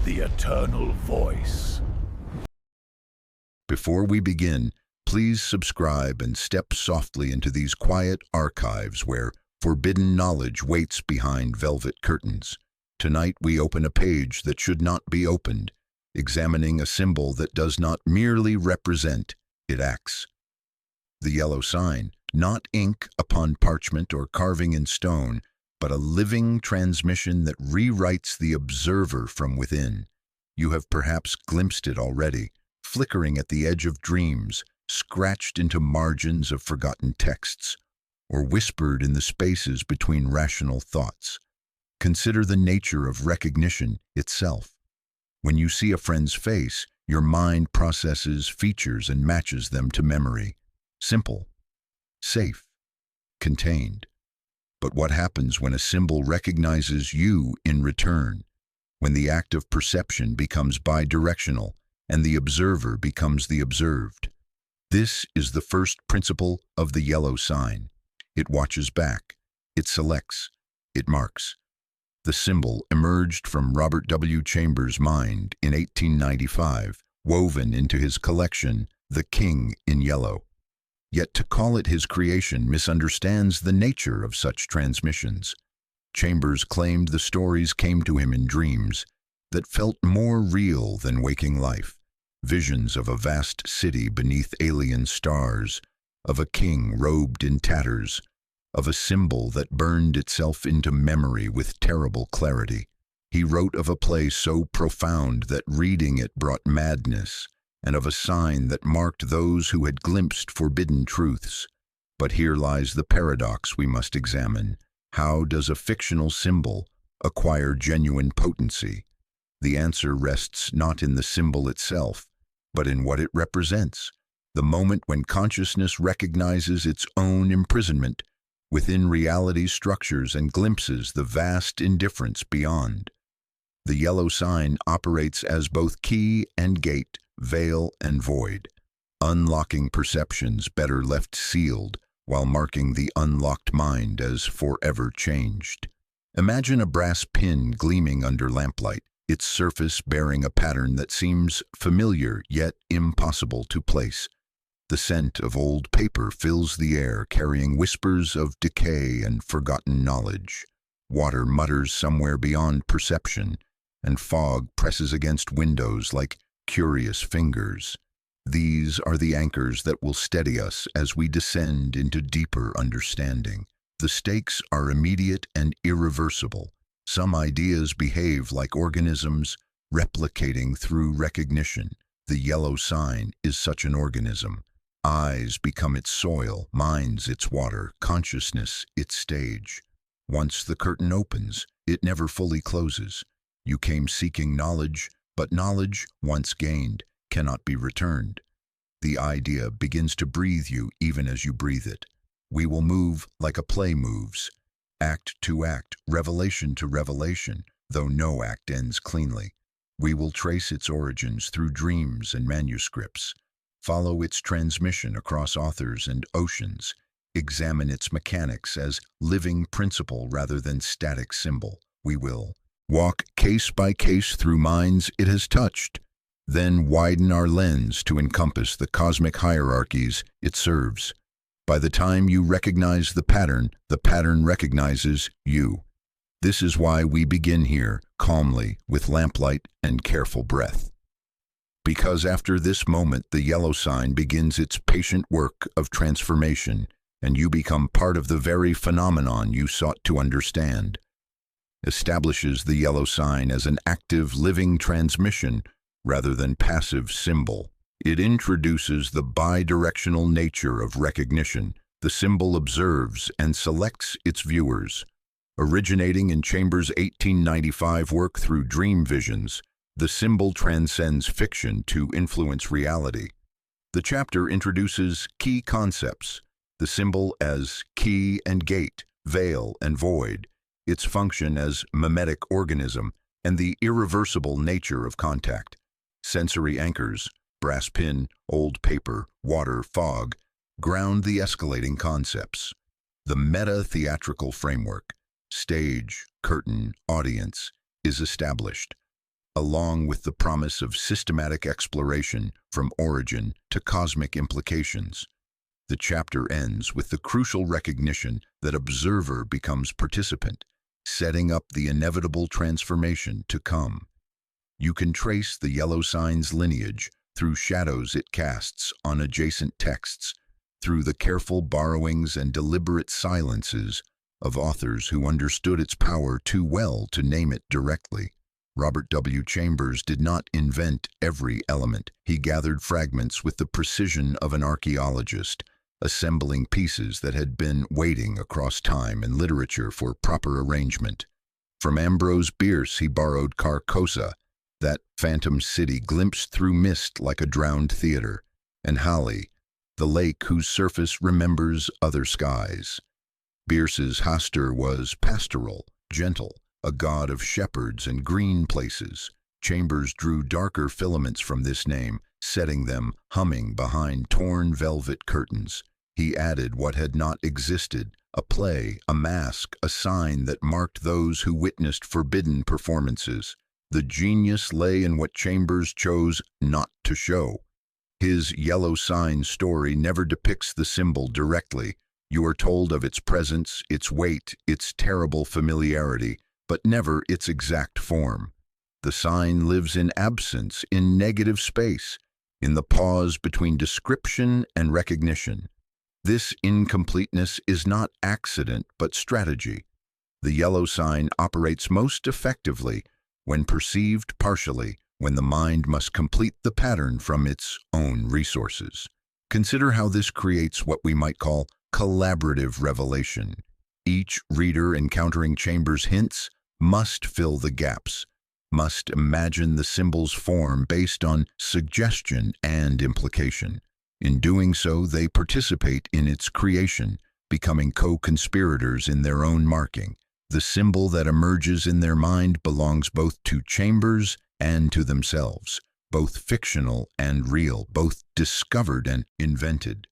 the eternal voice. Before we begin, please subscribe and step softly into these quiet archives where forbidden knowledge waits behind velvet curtains. Tonight we open a page that should not be opened, examining a symbol that does not merely represent, it acts. The yellow sign, not ink upon parchment or carving in stone, but a living transmission that rewrites the observer from within. You have perhaps glimpsed it already, flickering at the edge of dreams, scratched into margins of forgotten texts, or whispered in the spaces between rational thoughts. Consider the nature of recognition itself. When you see a friend's face, your mind processes features and matches them to memory. Simple, safe, contained. But what happens when a symbol recognizes you in return? When the act of perception becomes bidirectional and the observer becomes the observed? This is the first principle of the yellow sign. It watches back, it selects, it marks. The symbol emerged from Robert W. Chambers' mind in 1895, woven into his collection, The King in Yellow. Yet to call it his creation misunderstands the nature of such transmissions. Chambers claimed the stories came to him in dreams that felt more real than waking life. Visions of a vast city beneath alien stars, of a king robed in tatters, of a symbol that burned itself into memory with terrible clarity. He wrote of a play so profound that reading it brought madness, and of a sign that marked those who had glimpsed forbidden truths. But here lies the paradox we must examine. How does a fictional symbol acquire genuine potency? The answer rests not in the symbol itself, but in what it represents. The moment when consciousness recognizes its own imprisonment within reality's structures and glimpses the vast indifference beyond. The yellow sign operates as both key and gate, veil and void, unlocking perceptions better left sealed while marking the unlocked mind as forever changed. Imagine a brass pin gleaming under lamplight, its surface bearing a pattern that seems familiar yet impossible to place. The scent of old paper fills the air, carrying whispers of decay and forgotten knowledge. Water mutters somewhere beyond perception, and fog presses against windows like curious fingers. These are the anchors that will steady us as we descend into deeper understanding. The stakes are immediate and irreversible. Some ideas behave like organisms, replicating through recognition. The yellow sign is such an organism. Eyes become its soil, minds its water, consciousness its stage. Once the curtain opens, it never fully closes. You came seeking knowledge, but knowledge, once gained, cannot be returned. The idea begins to breathe you even as you breathe it. We will move like a play moves, act to act, revelation to revelation, though no act ends cleanly. We will trace its origins through dreams and manuscripts, follow its transmission across authors and oceans, examine its mechanics as living principle rather than static symbol. We will walk case by case through minds it has touched, then widen our lens to encompass the cosmic hierarchies it serves. By the time you recognize the pattern recognizes you. This is why we begin here, calmly, with lamplight and careful breath. Because after this moment, the yellow sign begins its patient work of transformation, and you become part of the very phenomenon you sought to understand. Establishes the yellow sign as an active, living transmission rather than passive symbol. It introduces the bidirectional nature of recognition. The symbol observes and selects its viewers. Originating in Chambers' 1895 work Through Dream Visions, the symbol transcends fiction to influence reality. The chapter introduces key concepts: the symbol as key and gate, veil and void, its function as mimetic organism, and the irreversible nature of contact. Sensory anchors, brass pin, old paper, water, fog, ground the escalating concepts. The meta-theatrical framework, stage, curtain, audience, is established. along with the promise of systematic exploration from origin to cosmic implications. The chapter ends with the crucial recognition that observer becomes participant, setting up the inevitable transformation to come. You can trace the yellow sign's lineage through shadows it casts on adjacent texts, through the careful borrowings and deliberate silences of authors who understood its power too well to name it directly. Robert W. Chambers did not invent every element. He gathered fragments with the precision of an archaeologist, assembling pieces that had been waiting across time and literature for proper arrangement. From Ambrose Bierce he borrowed Carcosa, that phantom city glimpsed through mist like a drowned theater, and Hali, the lake whose surface remembers other skies. Bierce's Hastur was pastoral, gentle, a god of shepherds and green places. Chambers drew darker filaments from this name, setting them humming behind torn velvet curtains. He added what had not existed, a play, a mask, a sign that marked those who witnessed forbidden performances. The genius lay in what Chambers chose not to show. His yellow sign story never depicts the symbol directly. You are told of its presence, its weight, its terrible familiarity, but never its exact form. The sign lives in absence, in negative space, in the pause between description and recognition. This incompleteness is not accident, but strategy. The yellow sign operates most effectively when perceived partially, when the mind must complete the pattern from its own resources. Consider how this creates what we might call collaborative revelation. Each reader encountering Chambers' hints must fill the gaps, must imagine the symbol's form based on suggestion and implication. In doing so, they participate in its creation, becoming co-conspirators in their own marking. The symbol that emerges in their mind belongs both to Chambers and to themselves, both fictional and real, both discovered and invented.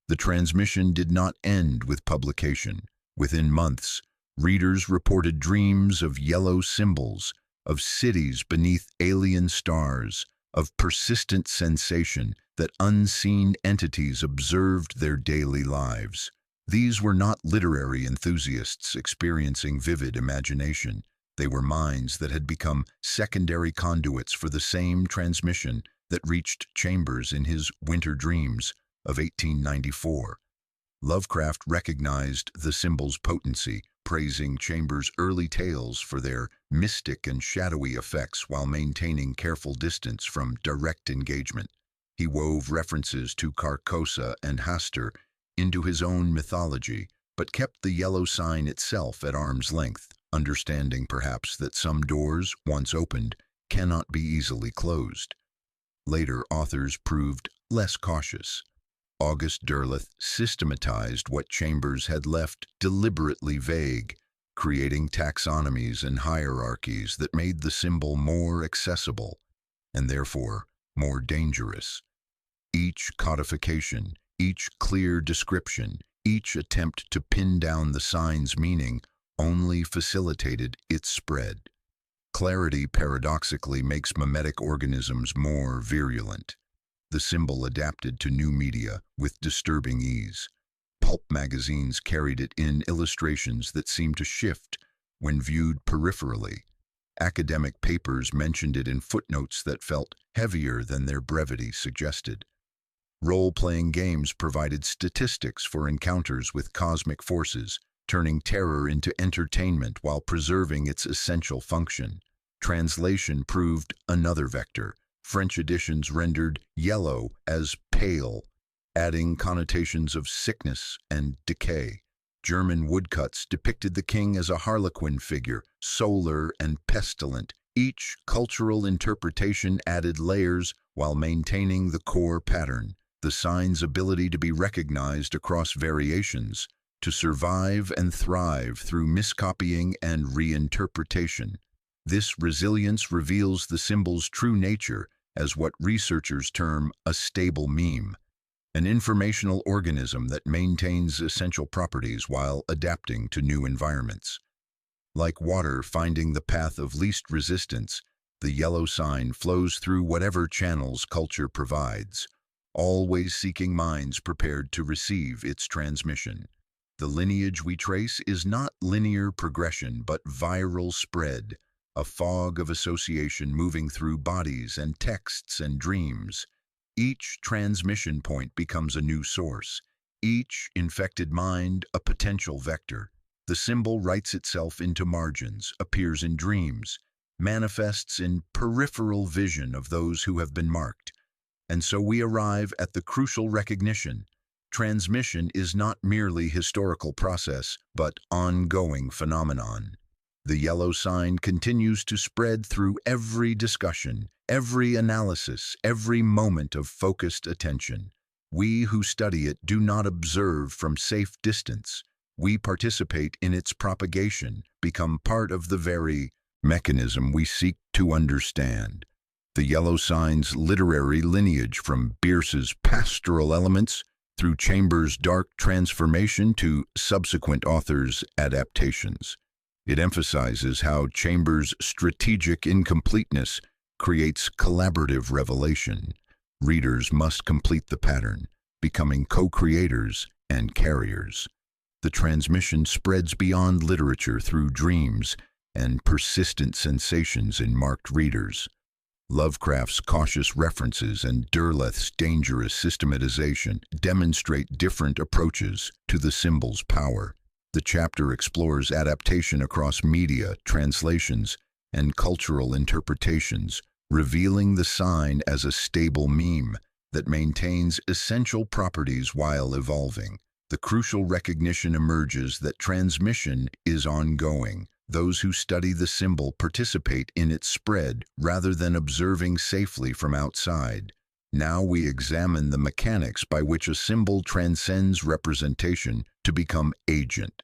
The transmission did not end with publication. Within months, readers reported dreams of yellow symbols, of cities beneath alien stars, of persistent sensation that unseen entities observed their daily lives. These were not literary enthusiasts experiencing vivid imagination. They were minds that had become secondary conduits for the same transmission that reached Chambers in his Winter Dreams of 1894. Lovecraft recognized the symbol's potency, praising Chambers' early tales for their mystic and shadowy effects while maintaining careful distance from direct engagement. He wove references to Carcosa and Hastur into his own mythology, but kept the yellow sign itself at arm's length, understanding perhaps that some doors, once opened, cannot be easily closed. Later authors proved less cautious. August Derleth systematized what Chambers had left deliberately vague, creating taxonomies and hierarchies that made the symbol more accessible, and therefore more dangerous. Each codification, each clear description, each attempt to pin down the sign's meaning only facilitated its spread. Clarity paradoxically makes mimetic organisms more virulent. The symbol adapted to new media with disturbing ease. Pulp magazines carried it in illustrations that seemed to shift when viewed peripherally. Academic papers mentioned it in footnotes that felt heavier than their brevity suggested. Role-playing games provided statistics for encounters with cosmic forces, turning terror into entertainment while preserving its essential function. Translation proved another vector. French editions rendered yellow as pale, adding connotations of sickness and decay. German woodcuts depicted the king as a harlequin figure, solar and pestilent. Each cultural interpretation added layers while maintaining the core pattern. The sign's ability to be recognized across variations, to survive and thrive through miscopying and reinterpretation. This resilience reveals the symbol's true nature as what researchers term a stable meme, an informational organism that maintains essential properties while adapting to new environments. Like water finding the path of least resistance, The yellow sign flows through whatever channels culture provides, always seeking minds prepared to receive its transmission. The lineage we trace is not linear progression, but viral spread, a fog of association moving through bodies and texts and dreams. Each transmission point becomes a new source, each infected mind a potential vector. The symbol writes itself into margins, appears in dreams, manifests in peripheral vision of those who have been marked. And so we arrive at the crucial recognition. Transmission is not merely historical process, but ongoing phenomenon. The yellow sign continues to spread through every discussion, every analysis, every moment of focused attention. We who study it do not observe from safe distance. We participate in its propagation, become part of the very mechanism we seek to understand. The yellow sign's literary lineage, from Bierce's pastoral elements through Chambers' dark transformation to subsequent authors' adaptations. It emphasizes how Chambers' strategic incompleteness creates collaborative revelation. Readers must complete the pattern, becoming co-creators and carriers. The transmission spreads beyond literature through dreams and persistent sensations in marked readers. Lovecraft's cautious references and Derleth's dangerous systematization demonstrate different approaches to the symbol's power. The chapter explores adaptation across media, translations, and cultural interpretations, revealing the sign as a stable meme that maintains essential properties while evolving. The crucial recognition emerges that transmission is ongoing. Those who study the symbol participate in its spread rather than observing safely from outside. Now we examine the mechanics by which a symbol transcends representation to become agent.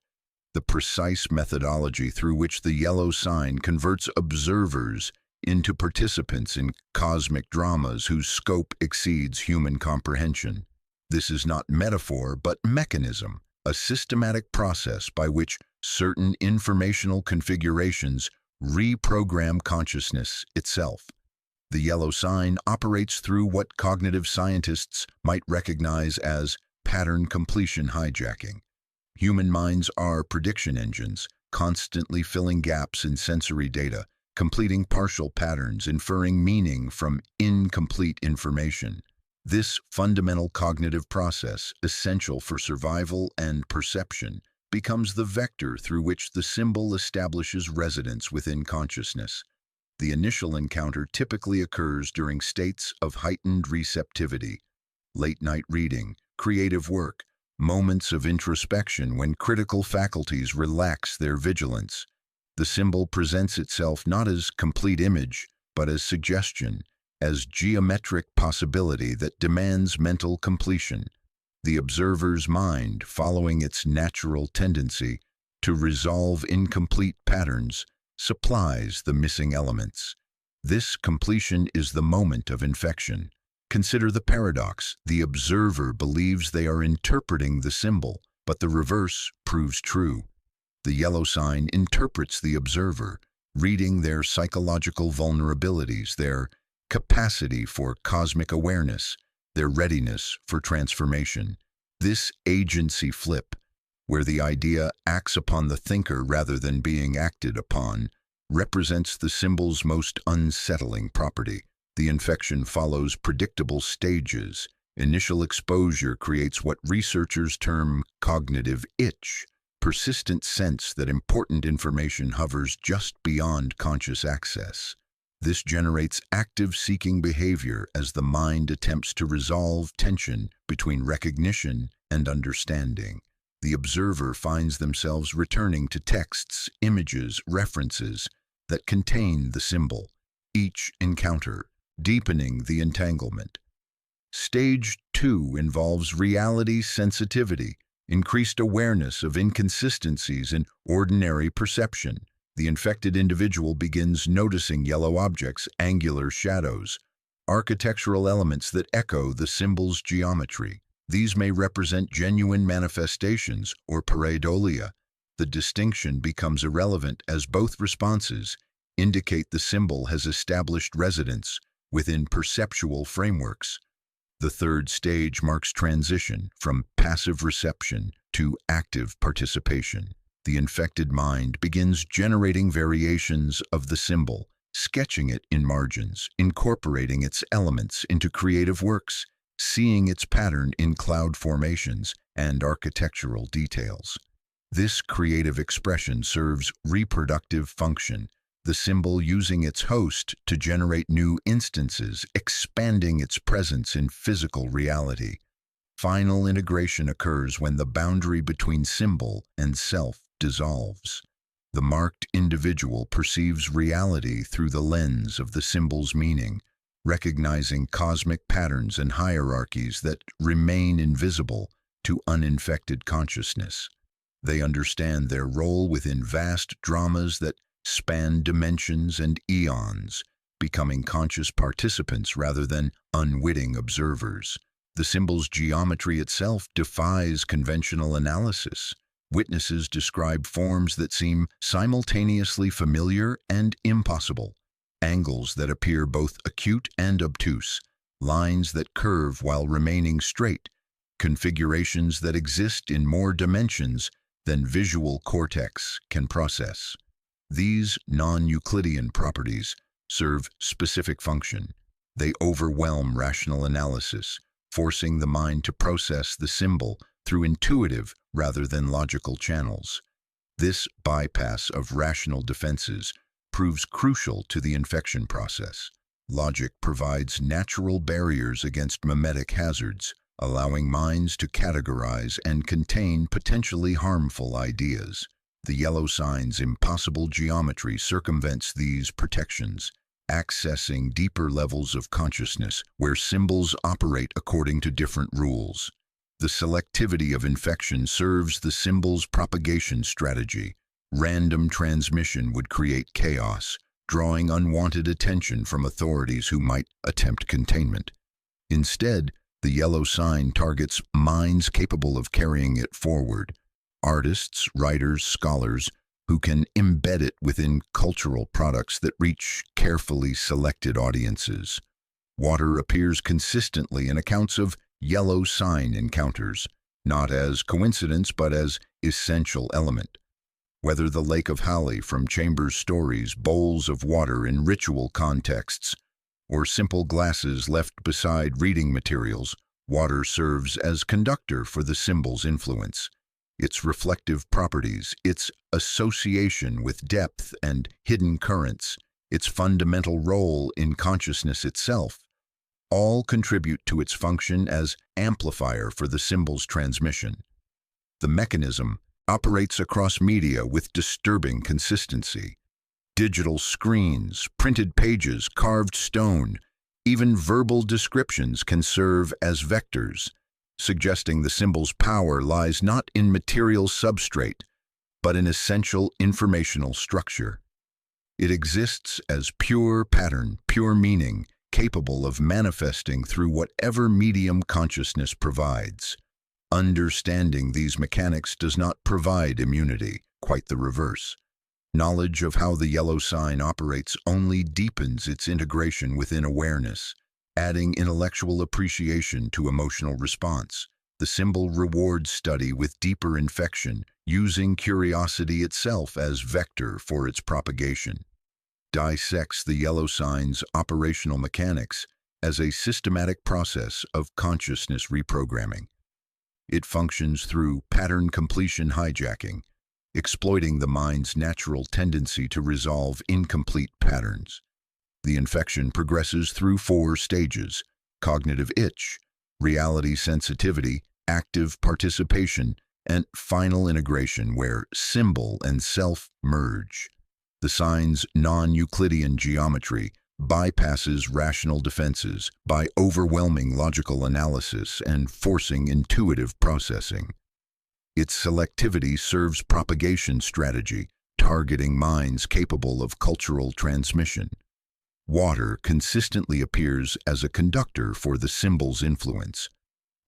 The precise methodology through which the yellow sign converts observers into participants in cosmic dramas whose scope exceeds human comprehension. This is not metaphor, but mechanism, a systematic process by which certain informational configurations reprogram consciousness itself. The yellow sign operates through what cognitive scientists might recognize as pattern completion hijacking. Human minds are prediction engines, constantly filling gaps in sensory data, completing partial patterns, inferring meaning from incomplete information. This fundamental cognitive process, essential for survival and perception, becomes the vector through which the symbol establishes residence within consciousness. The initial encounter typically occurs during states of heightened receptivity, late-night reading, creative work, moments of introspection when critical faculties relax their vigilance. The symbol presents itself not as complete image, but as suggestion, as geometric possibility that demands mental completion. The observer's mind, following its natural tendency to resolve incomplete patterns, supplies the missing elements. This completion is the moment of infection. Consider the paradox. The observer believes they are interpreting the symbol, but the reverse proves true. The yellow sign interprets the observer, reading their psychological vulnerabilities, their capacity for cosmic awareness, their readiness for transformation. This agency flip, where the idea acts upon the thinker rather than being acted upon, represents the symbol's most unsettling property. The infection follows predictable stages. Initial exposure creates what researchers term cognitive itch, persistent sense that important information hovers just beyond conscious access. This generates active seeking behavior as the mind attempts to resolve tension between recognition and understanding. The observer finds themselves returning to texts, images, references that contain the symbol, each encounter deepening the entanglement. Stage 2 involves reality sensitivity, increased awareness of inconsistencies in ordinary perception. The infected individual begins noticing yellow objects, angular shadows, architectural elements that echo the symbol's geometry. These may represent genuine manifestations or pareidolia. The distinction becomes irrelevant as both responses, indicate the symbol has established residence within perceptual frameworks. The third stage marks transition from passive reception to active participation. The infected mind begins generating variations of the symbol, sketching it in margins, incorporating its elements into creative works, seeing its pattern in cloud formations and architectural details. This creative expression serves reproductive function, the symbol using its host to generate new instances, expanding its presence in physical reality. Final integration occurs when the boundary between symbol and self dissolves. The marked individual perceives reality through the lens of the symbol's meaning, recognizing cosmic patterns and hierarchies that remain invisible to uninfected consciousness. They understand their role within vast dramas that span dimensions and eons, becoming conscious participants rather than unwitting observers. The symbol's geometry itself defies conventional analysis. Witnesses describe forms that seem simultaneously familiar and impossible, angles that appear both acute and obtuse, lines that curve while remaining straight, configurations that exist in more dimensions than visual cortex can process. These non-Euclidean properties serve specific function. They overwhelm rational analysis, forcing the mind to process the symbol through intuitive rather than logical channels. This bypass of rational defenses proves crucial to the infection process. Logic provides natural barriers against mimetic hazards, allowing minds to categorize and contain potentially harmful ideas. The yellow sign's impossible geometry circumvents these protections, accessing deeper levels of consciousness where symbols operate according to different rules. The selectivity of infection serves the symbol's propagation strategy. Random transmission would create chaos, drawing unwanted attention from authorities who might attempt containment. Instead, the yellow sign targets minds capable of carrying it forward. Artists, writers, scholars who can embed it within cultural products that reach carefully selected audiences. Water appears consistently in accounts of yellow sign encounters, not as coincidence but as essential element. Whether the Lake of Hali from Chambers' stories, bowls of water in ritual contexts, or simple glasses left beside reading materials, water serves as conductor for the symbol's influence. Its reflective properties, its association with depth and hidden currents, its fundamental role in consciousness itself, all contribute to its function as amplifier for the symbol's transmission. The mechanism operates across media with disturbing consistency. Digital screens, printed pages, carved stone, even verbal descriptions can serve as vectors, suggesting the symbol's power lies not in material substrate, but in essential informational structure. It exists as pure pattern, pure meaning, capable of manifesting through whatever medium consciousness provides. Understanding these mechanics does not provide immunity, quite the reverse. Knowledge of how the yellow sign operates only deepens its integration within awareness, adding intellectual appreciation to emotional response. The symbol rewards study with deeper infection, using curiosity itself as vector for its propagation. Dissects the yellow sign's operational mechanics as a systematic process of consciousness reprogramming. It functions through pattern completion hijacking, exploiting the mind's natural tendency to resolve incomplete patterns. The infection progresses through 4 stages: cognitive itch, reality sensitivity, active participation, and final integration where symbol and self merge. The sign's non-Euclidean geometry bypasses rational defenses by overwhelming logical analysis and forcing intuitive processing. Its selectivity serves propagation strategy, targeting minds capable of cultural transmission. Water consistently appears as a conductor for the symbol's influence.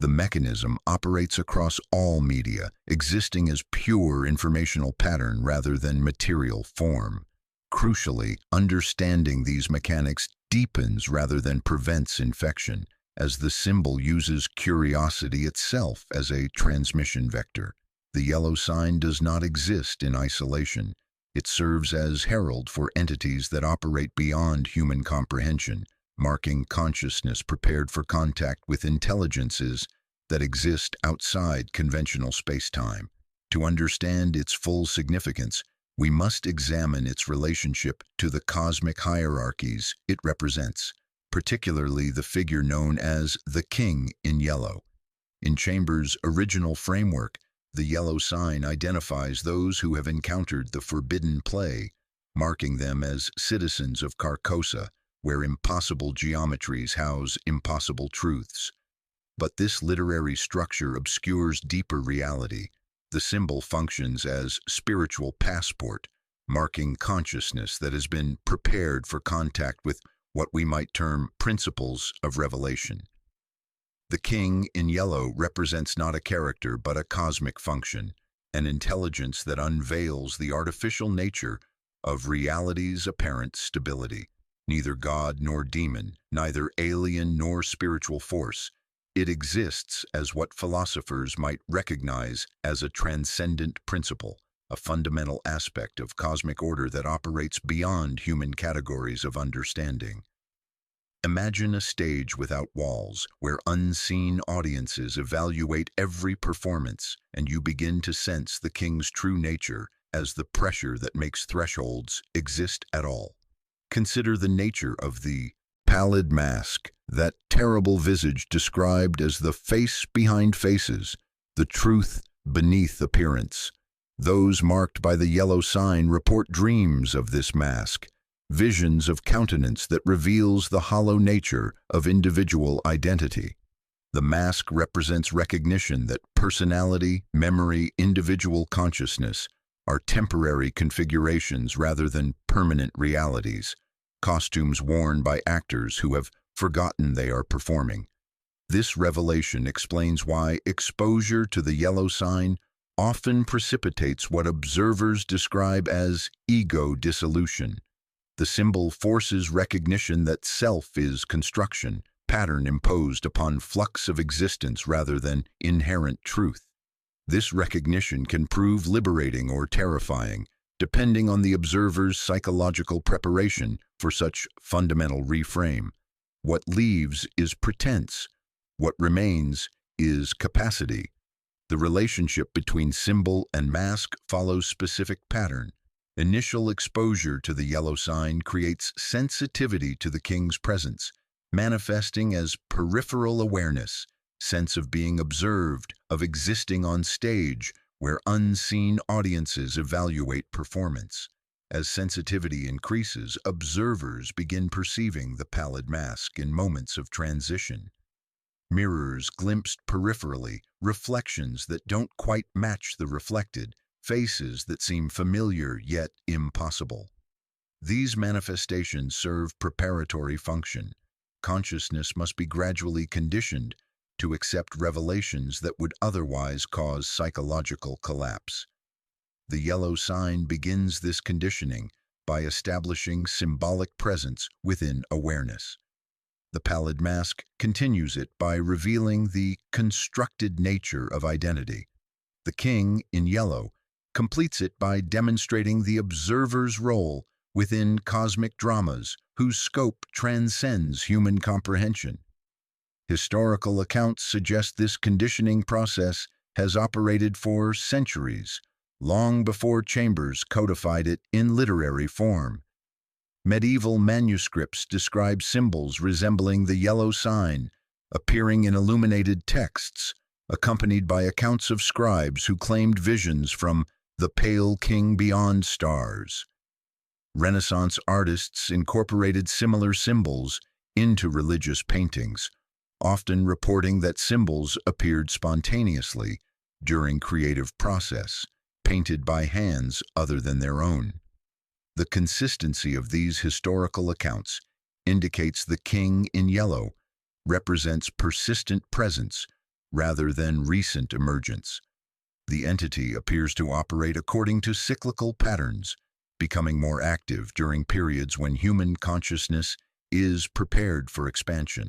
The mechanism operates across all media, existing as pure informational pattern rather than material form. Crucially, understanding these mechanics deepens rather than prevents infection, as the symbol uses curiosity itself as a transmission vector. The yellow sign does not exist in isolation. It serves as herald for entities that operate beyond human comprehension, marking consciousness prepared for contact with intelligences that exist outside conventional space-time. To understand its full significance, we must examine its relationship to the cosmic hierarchies it represents, particularly the figure known as the King in Yellow. In Chambers' original framework, the yellow sign identifies those who have encountered the forbidden play, marking them as citizens of Carcosa, where impossible geometries house impossible truths. But this literary structure obscures deeper reality. The symbol functions as spiritual passport, marking consciousness that has been prepared for contact with what we might term principles of revelation. The King in Yellow represents not a character but a cosmic function, an intelligence that unveils the artificial nature of reality's apparent stability. Neither god nor demon, neither alien nor spiritual force, it exists as what philosophers might recognize as a transcendent principle, a fundamental aspect of cosmic order that operates beyond human categories of understanding. Imagine a stage without walls, where unseen audiences evaluate every performance, and you begin to sense the King's true nature as the pressure that makes thresholds exist at all. Consider the nature of the pallid mask, that terrible visage described as the face behind faces, the truth beneath appearance. Those marked by the yellow sign report dreams of this mask, visions of countenance that reveals the hollow nature of individual identity. The mask represents recognition that personality, memory, individual consciousness are temporary configurations rather than permanent realities, costumes worn by actors who have forgotten they are performing. This revelation explains why exposure to the yellow sign often precipitates what observers describe as ego dissolution. The symbol forces recognition that self is construction, pattern imposed upon flux of existence rather than inherent truth. This recognition can prove liberating or terrifying, depending on the observer's psychological preparation for such fundamental reframe. What leaves is pretense. What remains is capacity. The relationship between symbol and mask follows specific pattern. Initial exposure to the yellow sign creates sensitivity to the King's presence, manifesting as peripheral awareness, sense of being observed, of existing on stage, where unseen audiences evaluate performance. As sensitivity increases, observers begin perceiving the pallid mask in moments of transition. Mirrors glimpsed peripherally, reflections that don't quite match the reflected, faces that seem familiar yet impossible. These manifestations serve preparatory function. Consciousness must be gradually conditioned to accept revelations that would otherwise cause psychological collapse. The yellow sign begins this conditioning by establishing symbolic presence within awareness. The pallid mask continues it by revealing the constructed nature of identity. The King in Yellow completes it by demonstrating the observer's role within cosmic dramas whose scope transcends human comprehension. Historical accounts suggest this conditioning process has operated for centuries, long before Chambers codified it in literary form. Medieval manuscripts describe symbols resembling the yellow sign, appearing in illuminated texts, accompanied by accounts of scribes who claimed visions from the pale king beyond stars. Renaissance artists incorporated similar symbols into religious paintings, often reporting that symbols appeared spontaneously during creative process, painted by hands other than their own. The consistency of these historical accounts indicates the King in Yellow represents persistent presence rather than recent emergence. The entity appears to operate according to cyclical patterns, becoming more active during periods when human consciousness is prepared for expansion.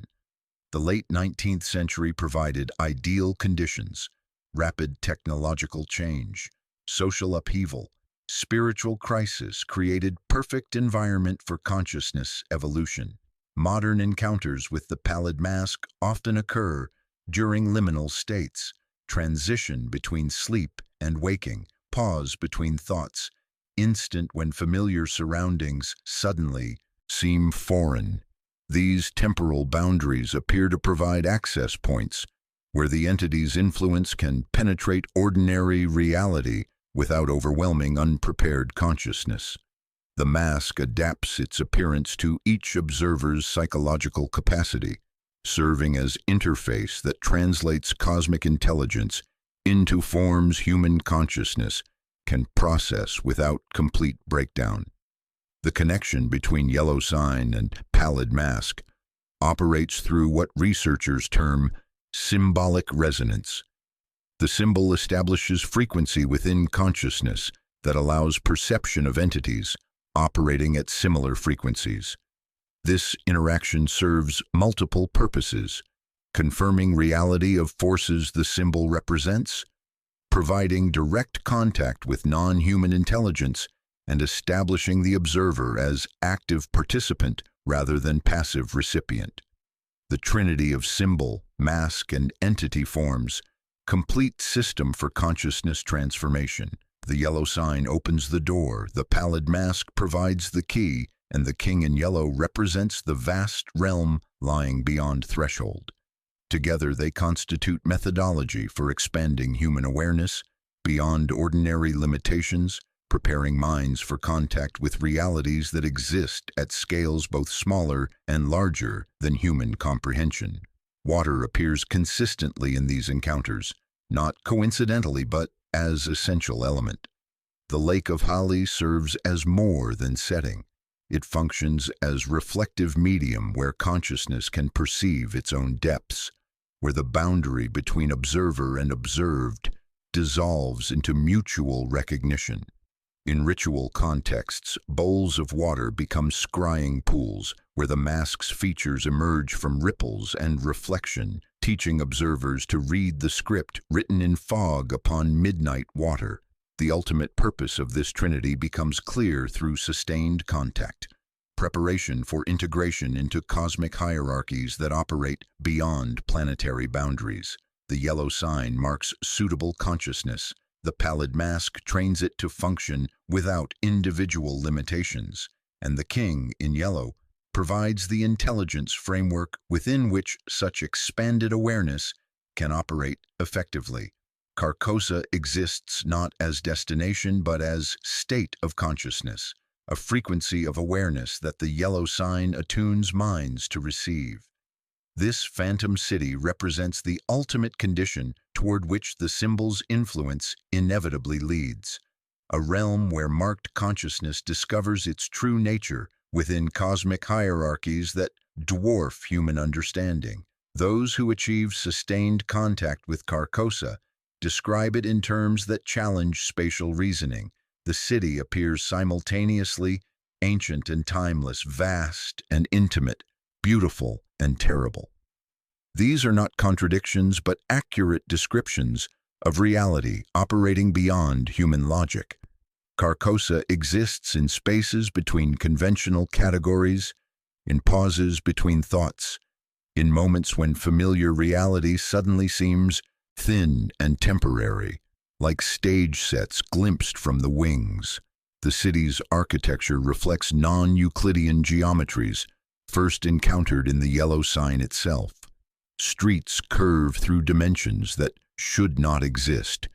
The late 19th century provided ideal conditions: rapid technological change, social upheaval, spiritual crisis created perfect environment for consciousness evolution. Modern encounters with the pallid mask often occur during liminal states, transition between sleep and waking, pause between thoughts, instant when familiar surroundings suddenly seem foreign. These temporal boundaries appear to provide access points where the entity's influence can penetrate ordinary reality without overwhelming unprepared consciousness. The mask adapts its appearance to each observer's psychological capacity, serving as interface that translates cosmic intelligence into forms human consciousness can process without complete breakdown. The connection between yellow sign and pallid mask operates through what researchers term symbolic resonance. The symbol establishes frequency within consciousness that allows perception of entities operating at similar frequencies. This interaction serves multiple purposes: confirming reality of forces the symbol represents, providing direct contact with non-human intelligence, and establishing the observer as active participant rather than passive recipient. The trinity of symbol, mask, and entity forms complete system for consciousness transformation. The yellow sign opens the door, the pallid mask provides the key, and the king in yellow represents the vast realm lying beyond threshold. Together they constitute methodology for expanding human awareness beyond ordinary limitations, preparing minds for contact with realities that exist at scales both smaller and larger than human comprehension. Water appears consistently in these encounters, not coincidentally but as essential element. The Lake of Hali serves as more than setting. It functions as reflective medium where consciousness can perceive its own depths, where the boundary between observer and observed dissolves into mutual recognition. In ritual contexts, bowls of water become scrying pools where the mask's features emerge from ripples and reflection, teaching observers to read the script written in fog upon midnight water. The ultimate purpose of this trinity becomes clear through sustained contact, preparation for integration into cosmic hierarchies that operate beyond planetary boundaries. The yellow sign marks suitable consciousness. The pallid mask trains it to function without individual limitations, and the king in yellow provides the intelligence framework within which such expanded awareness can operate effectively. Carcosa exists not as destination but as state of consciousness, a frequency of awareness that the yellow sign attunes minds to receive. This phantom city represents the ultimate condition toward which the symbol's influence inevitably leads, a realm where marked consciousness discovers its true nature within cosmic hierarchies that dwarf human understanding. Those who achieve sustained contact with Carcosa describe it in terms that challenge spatial reasoning. The city appears simultaneously ancient and timeless, vast and intimate, beautiful and terrible. These are not contradictions but accurate descriptions of reality operating beyond human logic. Carcosa exists in spaces between conventional categories, in pauses between thoughts, in moments when familiar reality suddenly seems thin and temporary, like stage sets glimpsed from the wings. The city's architecture reflects non-Euclidean geometries, first encountered in the yellow sign itself. Streets curve through dimensions that should not exist.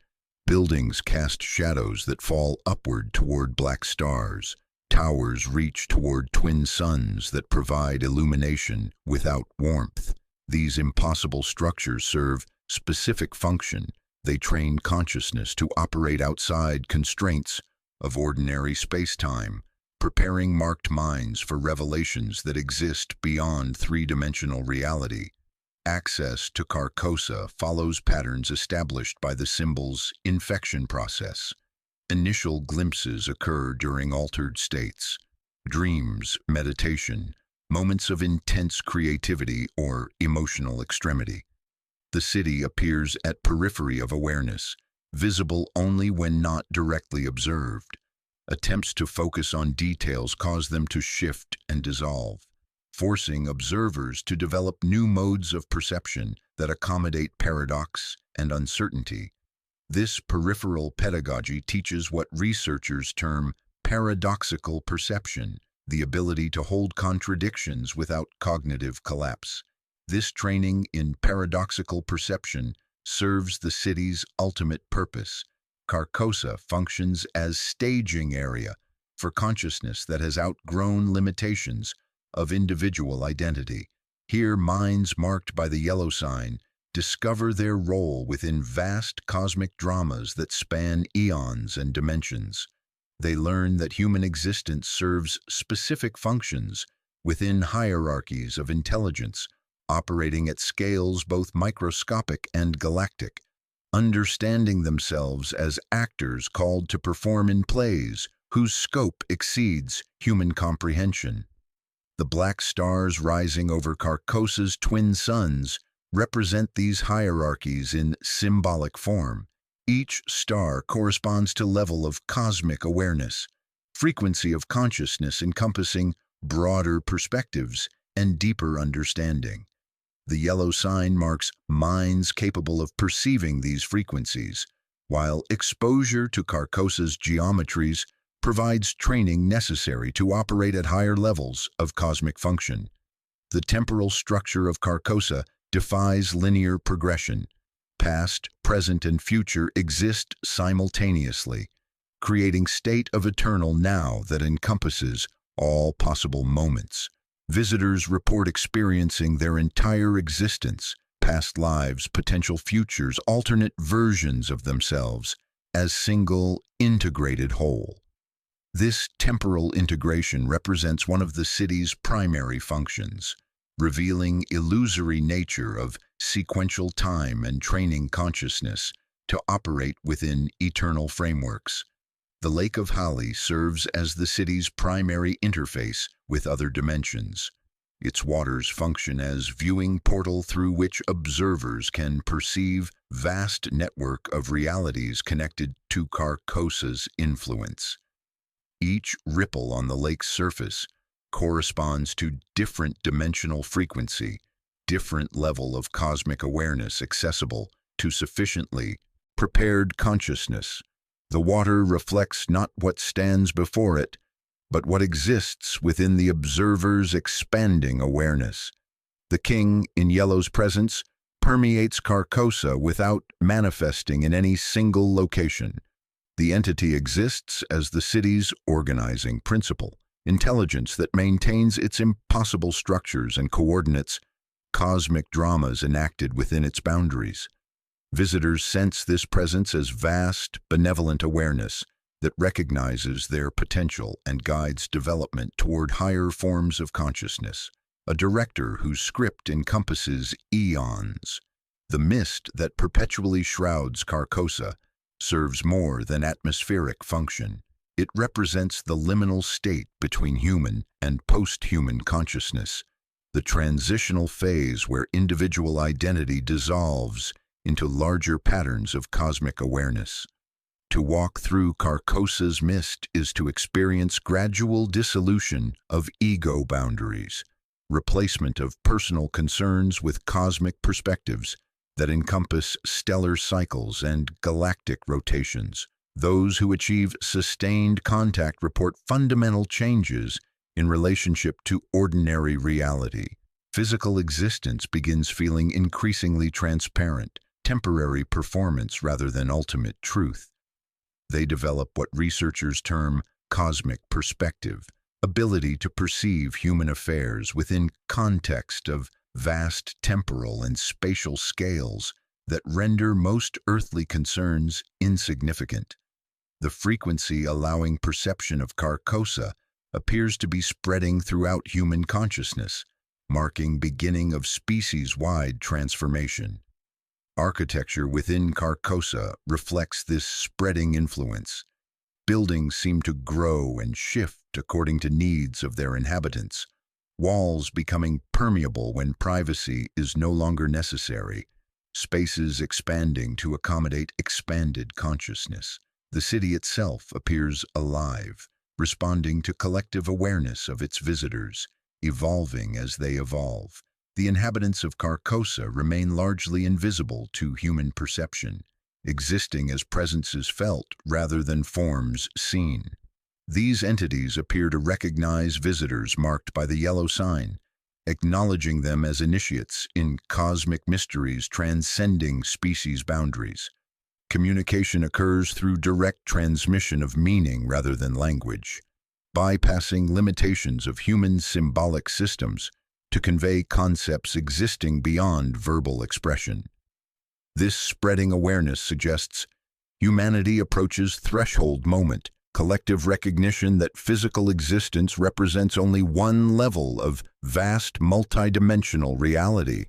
Buildings cast shadows that fall upward toward black stars. Towers reach toward twin suns that provide illumination without warmth. These impossible structures serve specific function. They train consciousness to operate outside constraints of ordinary space-time, preparing marked minds for revelations that exist beyond three-dimensional reality. Access to Carcosa follows patterns established by the symbol's infection process. initial glimpses occur during altered states, dreams, meditation, moments of intense creativity or emotional extremity. The city appears at periphery of awareness, visible only when not directly observed. Attempts to focus on details cause them to shift and dissolve, forcing observers to develop new modes of perception that accommodate paradox and uncertainty. This peripheral pedagogy teaches what researchers term paradoxical perception, the ability to hold contradictions without cognitive collapse. This training in paradoxical perception serves the city's ultimate purpose. Carcosa functions as staging area for consciousness that has outgrown limitations of individual identity. Here, minds marked by the yellow sign discover their role within vast cosmic dramas that span eons and dimensions. They learn that human existence serves specific functions within hierarchies of intelligence, operating at scales both microscopic and galactic, understanding themselves as actors called to perform in plays whose scope exceeds human comprehension. The black stars rising over Carcosa's twin suns represent these hierarchies in symbolic form. Each star corresponds to level of cosmic awareness, frequency of consciousness encompassing broader perspectives and deeper understanding. The yellow sign marks minds capable of perceiving these frequencies, while exposure to Carcosa's geometries provides training necessary to operate at higher levels of cosmic function. The temporal structure of Carcosa defies linear progression. Past, present, and future exist simultaneously, creating state of eternal now that encompasses all possible moments. Visitors report experiencing their entire existence, past lives, potential futures, alternate versions of themselves, as single, integrated whole. This temporal integration represents one of the city's primary functions, revealing illusory nature of sequential time and training consciousness to operate within eternal frameworks. The Lake of Hali serves as the city's primary interface with other dimensions. Its waters function as viewing portal through which observers can perceive vast network of realities connected to Carcosa's influence. Each ripple on the lake's surface corresponds to different dimensional frequency, different level of cosmic awareness accessible to sufficiently prepared consciousness. The water reflects not what stands before it, but what exists within the observer's expanding awareness. The king, in yellow's presence, permeates Carcosa without manifesting in any single location. The entity exists as the city's organizing principle, intelligence that maintains its impossible structures and coordinates cosmic dramas enacted within its boundaries. Visitors sense this presence as vast, benevolent awareness that recognizes their potential and guides development toward higher forms of consciousness. A director whose script encompasses eons. The mist that perpetually shrouds Carcosa serves more than atmospheric function. It represents the liminal state between human and post-human consciousness, the transitional phase where individual identity dissolves into larger patterns of cosmic awareness. To walk through Carcosa's mist is to experience gradual dissolution of ego boundaries, replacement of personal concerns with cosmic perspectives that encompass stellar cycles and galactic rotations. Those who achieve sustained contact report fundamental changes in relationship to ordinary reality. Physical existence begins feeling increasingly transparent, temporary performance rather than ultimate truth. They develop what researchers term cosmic perspective, ability to perceive human affairs within context of vast temporal and spatial scales that render most earthly concerns insignificant. The frequency allowing perception of Carcosa appears to be spreading throughout human consciousness, marking beginning of species-wide transformation. Architecture within Carcosa reflects this spreading influence. Buildings seem to grow and shift according to needs of their inhabitants, walls becoming permeable when privacy is no longer necessary, spaces expanding to accommodate expanded consciousness. The city itself appears alive, responding to collective awareness of its visitors, evolving as they evolve. The inhabitants of Carcosa remain largely invisible to human perception, existing as presences felt rather than forms seen. These entities appear to recognize visitors marked by the yellow sign, acknowledging them as initiates in cosmic mysteries transcending species boundaries. Communication occurs through direct transmission of meaning rather than language, bypassing limitations of human symbolic systems to convey concepts existing beyond verbal expression. This spreading awareness suggests humanity approaches threshold moment, collective recognition that physical existence represents only one level of vast multidimensional reality.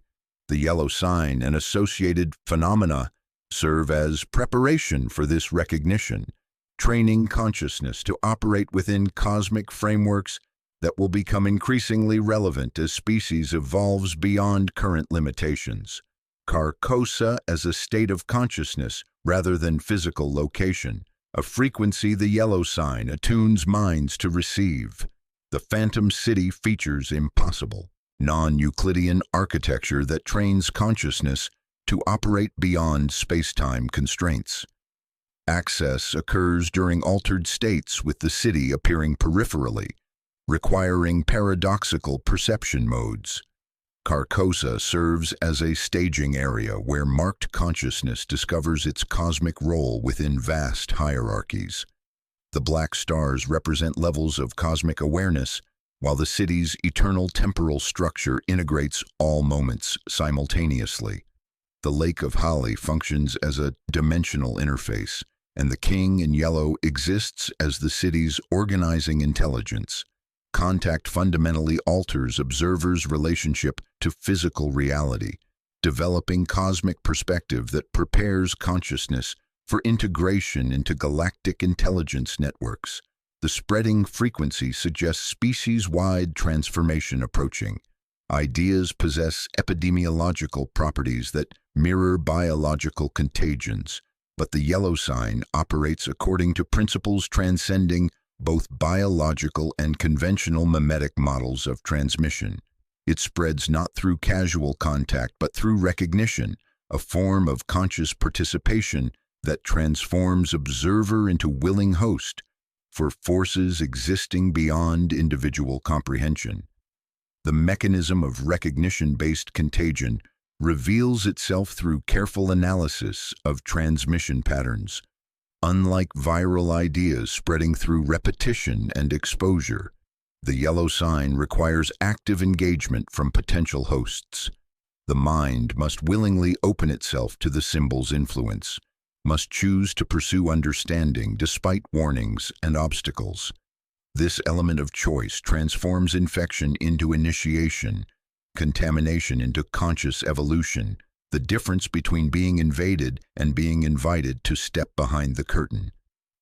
The yellow sign and associated phenomena serve as preparation for this recognition, training consciousness to operate within cosmic frameworks that will become increasingly relevant as species evolves beyond current limitations. Carcosa as a state of consciousness rather than physical location, a frequency the yellow sign attunes minds to receive. The Phantom City features impossible, non-Euclidean architecture that trains consciousness to operate beyond space-time constraints. Access occurs during altered states with the city appearing peripherally, requiring paradoxical perception modes. Carcosa serves as a staging area where marked consciousness discovers its cosmic role within vast hierarchies. The black stars represent levels of cosmic awareness, while the city's eternal temporal structure integrates all moments simultaneously. The Lake of Holly functions as a dimensional interface, and the King in Yellow exists as the city's organizing intelligence. Contact fundamentally alters observers' relationship to physical reality, developing cosmic perspective that prepares consciousness for integration into galactic intelligence networks. The spreading frequency suggests species-wide transformation approaching. Ideas possess epidemiological properties that mirror biological contagions, but the yellow sign operates according to principles transcending both biological and conventional mimetic models of transmission. It spreads not through casual contact but through recognition, a form of conscious participation that transforms observer into willing host for forces existing beyond individual comprehension. The mechanism of recognition-based contagion reveals itself through careful analysis of transmission patterns. Unlike viral ideas spreading through repetition and exposure, the yellow sign requires active engagement from potential hosts. The mind must willingly open itself to the symbol's influence, must choose to pursue understanding despite warnings and obstacles. This element of choice transforms infection into initiation, contamination into conscious evolution, the difference between being invaded and being invited to step behind the curtain.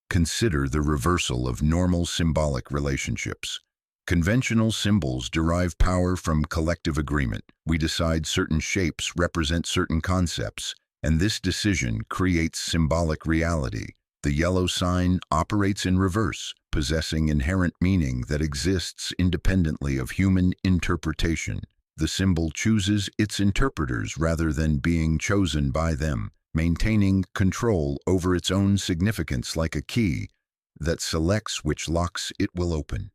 Consider the reversal of normal symbolic relationships. Conventional symbols derive power from collective agreement. We decide certain shapes represent certain concepts, and this decision creates symbolic reality. The yellow sign operates in reverse, possessing inherent meaning that exists independently of human interpretation. The symbol chooses its interpreters rather than being chosen by them, maintaining control over its own significance like a key that selects which locks it will open.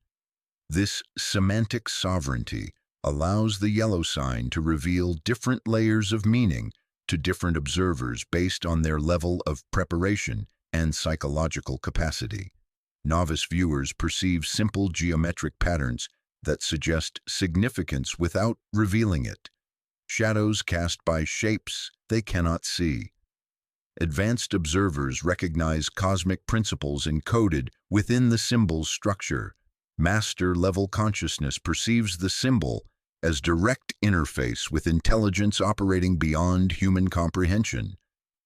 This semantic sovereignty allows the yellow sign to reveal different layers of meaning to different observers based on their level of preparation and psychological capacity. Novice viewers perceive simple geometric patterns that suggest significance without revealing it. Shadows cast by shapes they cannot see. Advanced observers recognize cosmic principles encoded within the symbol's structure. Master-level consciousness perceives the symbol as direct interface with intelligence operating beyond human comprehension.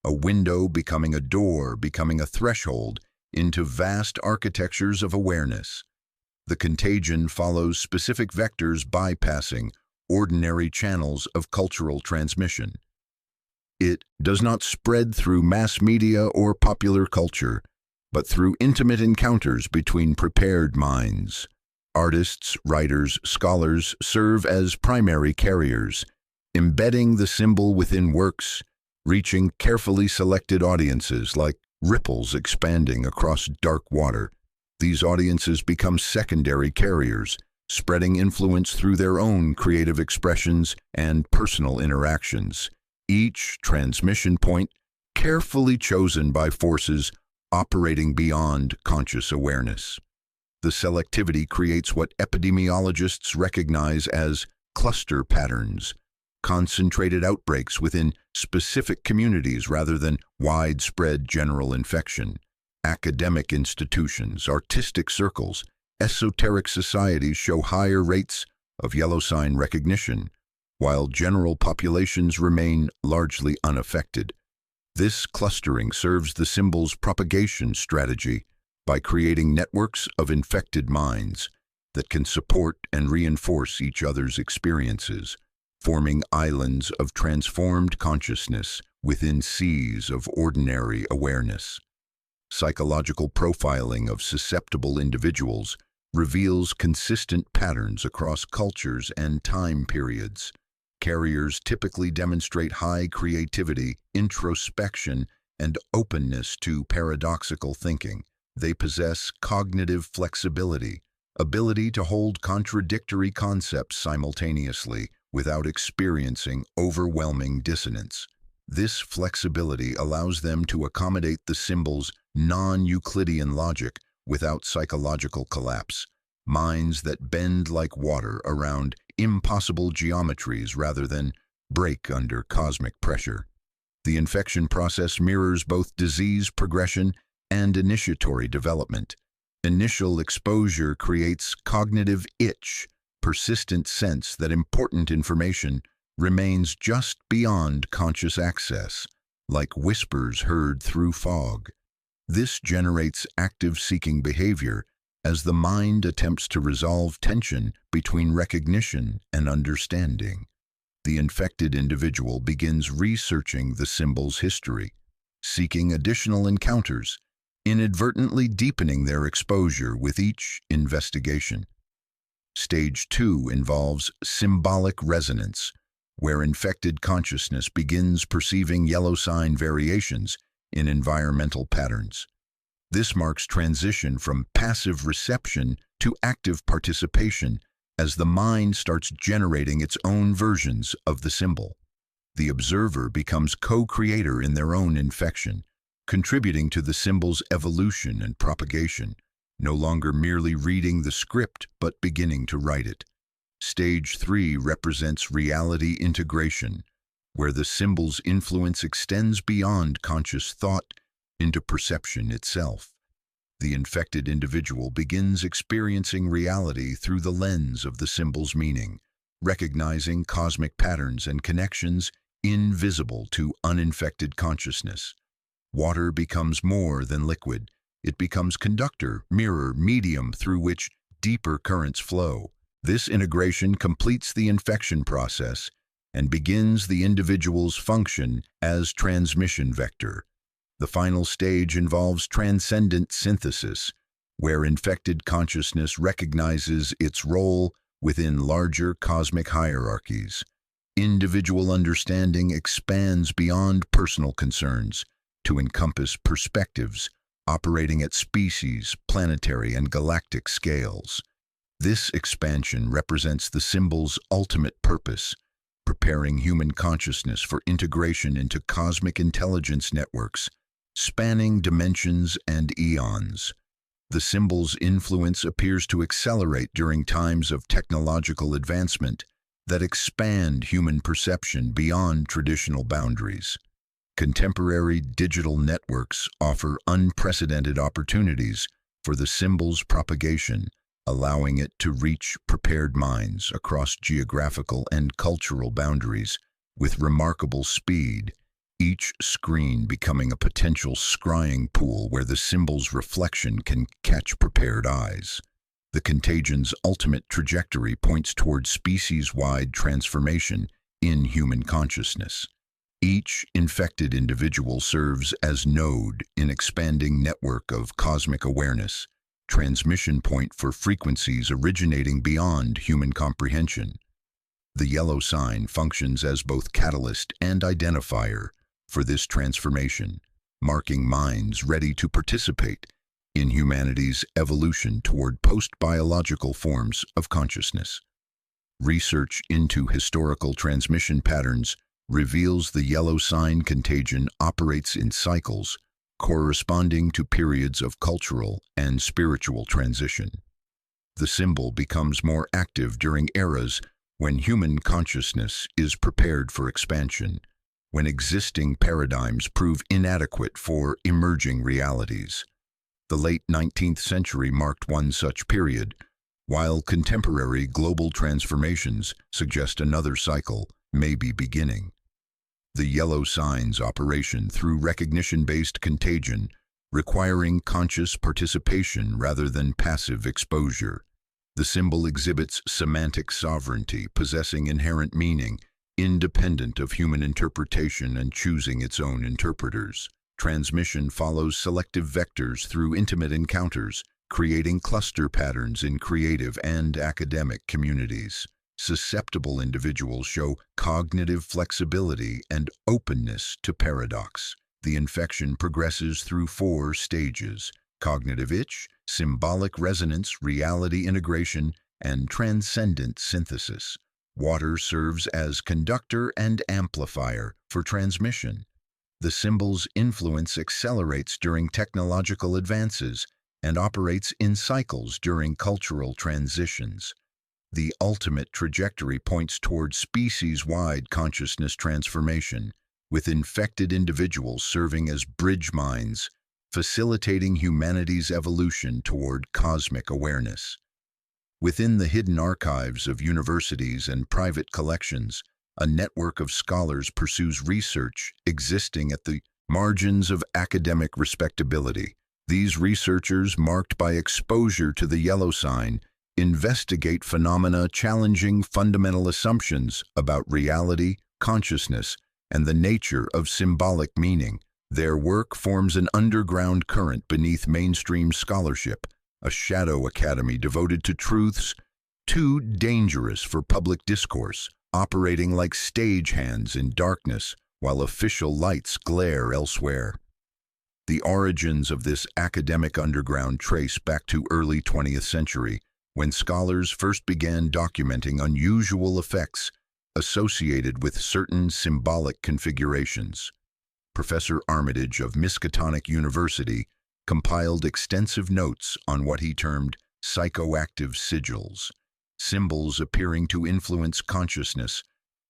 A window becoming a door, becoming a threshold, into vast architectures of awareness. The contagion follows specific vectors bypassing ordinary channels of cultural transmission. It does not spread through mass media or popular culture, but through intimate encounters between prepared minds. Artists, writers, scholars serve as primary carriers, embedding the symbol within works, reaching carefully selected audiences like ripples expanding across dark water. These audiences become secondary carriers, spreading influence through their own creative expressions and personal interactions. Each transmission point carefully chosen by forces operating beyond conscious awareness. The selectivity creates what epidemiologists recognize as cluster patterns, concentrated outbreaks within specific communities rather than widespread general infection. Academic institutions, artistic circles, esoteric societies show higher rates of yellow sign recognition, while general populations remain largely unaffected. This clustering serves the symbol's propagation strategy by creating networks of infected minds that can support and reinforce each other's experiences, forming islands of transformed consciousness within seas of ordinary awareness. Psychological profiling of susceptible individuals reveals consistent patterns across cultures and time periods. Carriers typically demonstrate high creativity, introspection, and openness to paradoxical thinking. They possess cognitive flexibility, ability to hold contradictory concepts simultaneously without experiencing overwhelming dissonance. This flexibility allows them to accommodate the symbol's non-Euclidean logic without psychological collapse. Minds that bend like water around impossible geometries rather than break under cosmic pressure. The infection process mirrors both disease progression and initiatory development. Initial exposure creates cognitive itch, persistent sense that important information remains just beyond conscious access, like whispers heard through fog. This generates active seeking behavior as the mind attempts to resolve tension between recognition and understanding. The infected individual begins researching the symbol's history, seeking additional encounters, inadvertently deepening their exposure with each investigation. Stage 2 involves symbolic resonance, where infected consciousness begins perceiving yellow sign variations in environmental patterns. This marks transition from passive reception to active participation as the mind starts generating its own versions of the symbol. The observer becomes co-creator in their own infection, contributing to the symbol's evolution and propagation, no longer merely reading the script but beginning to write it. Stage 3 represents reality integration, where the symbol's influence extends beyond conscious thought into perception itself. The infected individual begins experiencing reality through the lens of the symbol's meaning, recognizing cosmic patterns and connections invisible to uninfected consciousness. Water becomes more than liquid. It becomes conductor, mirror, medium through which deeper currents flow. This integration completes the infection process and begins the individual's function as transmission vector. The final stage involves transcendent synthesis, where infected consciousness recognizes its role within larger cosmic hierarchies. Individual understanding expands beyond personal concerns to encompass perspectives operating at species, planetary, and galactic scales. This expansion represents the symbol's ultimate purpose, preparing human consciousness for integration into cosmic intelligence networks spanning dimensions and eons. The symbol's influence appears to accelerate during times of technological advancement that expand human perception beyond traditional boundaries. Contemporary digital networks offer unprecedented opportunities for the symbol's propagation, allowing it to reach prepared minds across geographical and cultural boundaries with remarkable speed. each screen becoming a potential scrying pool where the symbol's reflection can catch prepared eyes. The contagion's ultimate trajectory points toward species-wide transformation in human consciousness. Each infected individual serves as node in expanding network of cosmic awareness, transmission point for frequencies originating beyond human comprehension. The yellow sign functions as both catalyst and identifier for this transformation, marking minds ready to participate in humanity's evolution toward post-biological forms of consciousness. Research into historical transmission patterns reveals the yellow sign contagion operates in cycles corresponding to periods of cultural and spiritual transition. The symbol becomes more active during eras when human consciousness is prepared for expansion, when existing paradigms prove inadequate for emerging realities. The late 19th century marked one such period, while contemporary global transformations suggest another cycle may be beginning. The yellow sign's operation through recognition-based contagion, requiring conscious participation rather than passive exposure. The symbol exhibits semantic sovereignty, possessing inherent meaning, independent of human interpretation and choosing its own interpreters. Transmission follows selective vectors through intimate encounters, creating cluster patterns in creative and academic communities. Susceptible individuals show cognitive flexibility and openness to paradox. The infection progresses through 4 stages: cognitive itch, symbolic resonance, reality integration, and transcendent synthesis. Water serves as conductor and amplifier for transmission. The symbol's influence accelerates during technological advances and operates in cycles during cultural transitions. The ultimate trajectory points toward species-wide consciousness transformation, with infected individuals serving as bridge minds, facilitating humanity's evolution toward cosmic awareness. Within the hidden archives of universities and private collections, a network of scholars pursues research existing at the margins of academic respectability. These researchers, marked by exposure to the yellow sign, investigate phenomena challenging fundamental assumptions about reality, consciousness, and the nature of symbolic meaning. Their work forms an underground current beneath mainstream scholarship, a shadow academy devoted to truths too dangerous for public discourse, operating like stagehands in darkness while official lights glare elsewhere. The origins of this academic underground trace back to early 20th century, when scholars first began documenting unusual effects associated with certain symbolic configurations. Professor Armitage of Miskatonic University compiled extensive notes on what he termed psychoactive sigils, symbols appearing to influence consciousness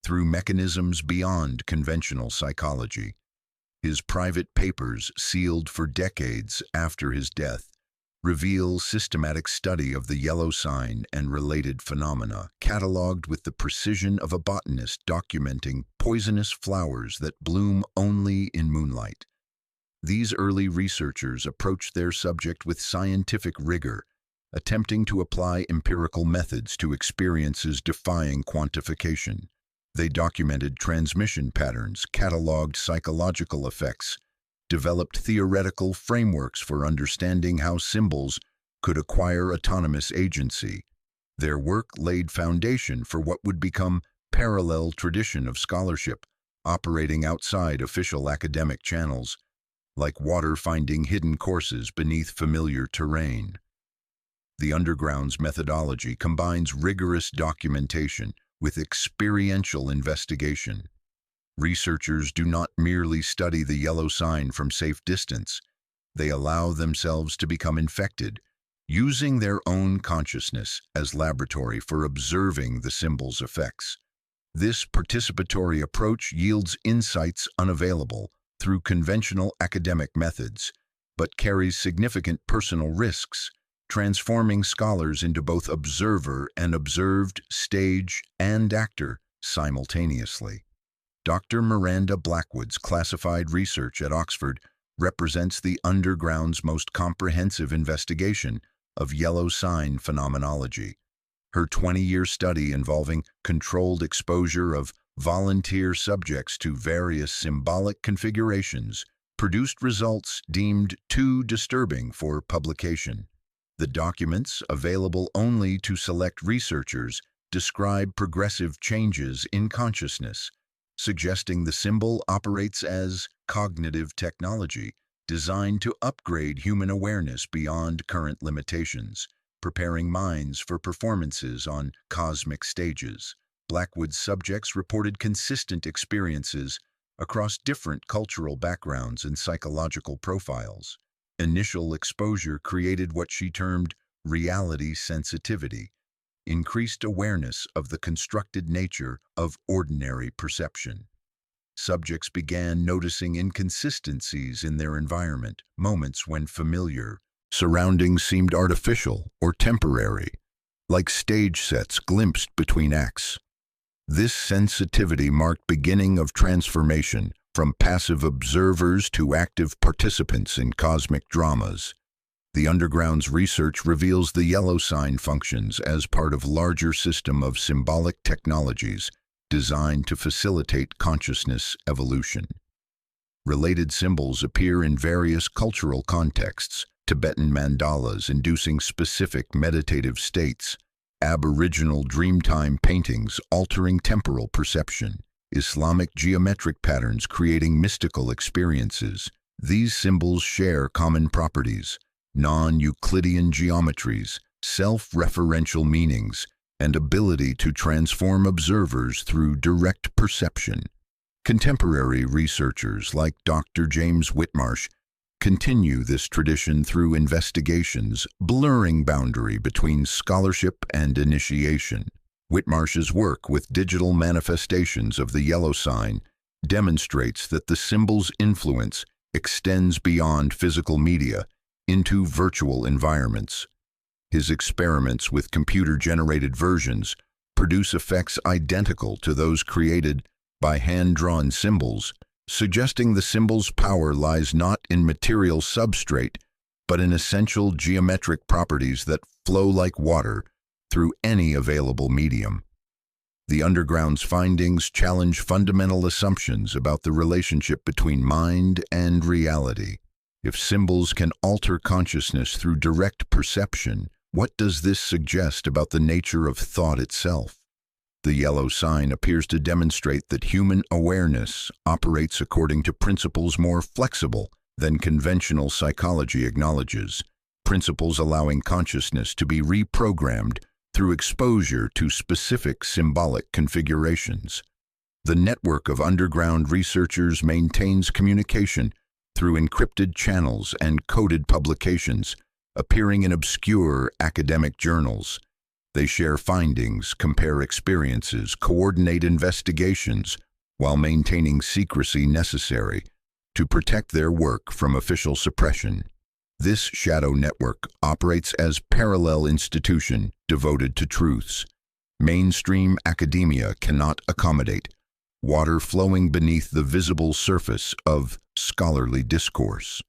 through mechanisms beyond conventional psychology. His private papers, sealed for decades after his death, reveal systematic study of the yellow sign and related phenomena, cataloged with the precision of a botanist documenting poisonous flowers that bloom only in moonlight. These early researchers approached their subject with scientific rigor, attempting to apply empirical methods to experiences defying quantification. They documented transmission patterns, cataloged psychological effects, developed theoretical frameworks for understanding how symbols could acquire autonomous agency. Their work laid foundation for what would become parallel tradition of scholarship, operating outside official academic channels, like water finding hidden courses beneath familiar terrain. The underground's methodology combines rigorous documentation with experiential investigation. Researchers do not merely study the yellow sign from safe distance. They allow themselves to become infected, using their own consciousness as laboratory for observing the symbol's effects. This participatory approach yields insights unavailable through conventional academic methods, but carries significant personal risks, transforming scholars into both observer and observed, stage and actor simultaneously. Dr. Miranda Blackwood's classified research at Oxford represents the underground's most comprehensive investigation of yellow sign phenomenology. Her 20-year study involving controlled exposure of volunteer subjects to various symbolic configurations produced results deemed too disturbing for publication. The documents, available only to select researchers, describe progressive changes in consciousness, suggesting the symbol operates as cognitive technology designed to upgrade human awareness beyond current limitations, preparing minds for performances on cosmic stages. Blackwood's subjects reported consistent experiences across different cultural backgrounds and psychological profiles. Initial exposure created what she termed reality sensitivity, increased awareness of the constructed nature of ordinary perception. Subjects began noticing inconsistencies in their environment, moments when familiar surroundings seemed artificial or temporary, like stage sets glimpsed between acts. This sensitivity marked beginning of transformation from passive observers to active participants in cosmic dramas. The underground's research reveals the yellow sign functions as part of a larger system of symbolic technologies designed to facilitate consciousness evolution. Related symbols appear in various cultural contexts: Tibetan mandalas inducing specific meditative states, Aboriginal dreamtime paintings altering temporal perception, Islamic geometric patterns creating mystical experiences. These symbols share common properties: non-Euclidean geometries, self-referential meanings, and ability to transform observers through direct perception. Contemporary researchers like Dr. James Whitmarsh continue this tradition through investigations blurring boundary between scholarship and initiation. Whitmarsh's work with digital manifestations of the yellow sign demonstrates that the symbol's influence extends beyond physical media into virtual environments. His experiments with computer-generated versions produce effects identical to those created by hand-drawn symbols, suggesting the symbol's power lies not in material substrate, but in essential geometric properties that flow like water through any available medium. The underground's findings challenge fundamental assumptions about the relationship between mind and reality. If symbols can alter consciousness through direct perception, what does this suggest about the nature of thought itself? The yellow sign appears to demonstrate that human awareness operates according to principles more flexible than conventional psychology acknowledges, principles allowing consciousness to be reprogrammed through exposure to specific symbolic configurations. The network of underground researchers maintains communication through encrypted channels and coded publications, appearing in obscure academic journals. They share findings, compare experiences, coordinate investigations, while maintaining secrecy necessary to protect their work from official suppression. This shadow network operates as parallel institution devoted to truths mainstream academia cannot accommodate, water flowing beneath the visible surface of scholarly discourse.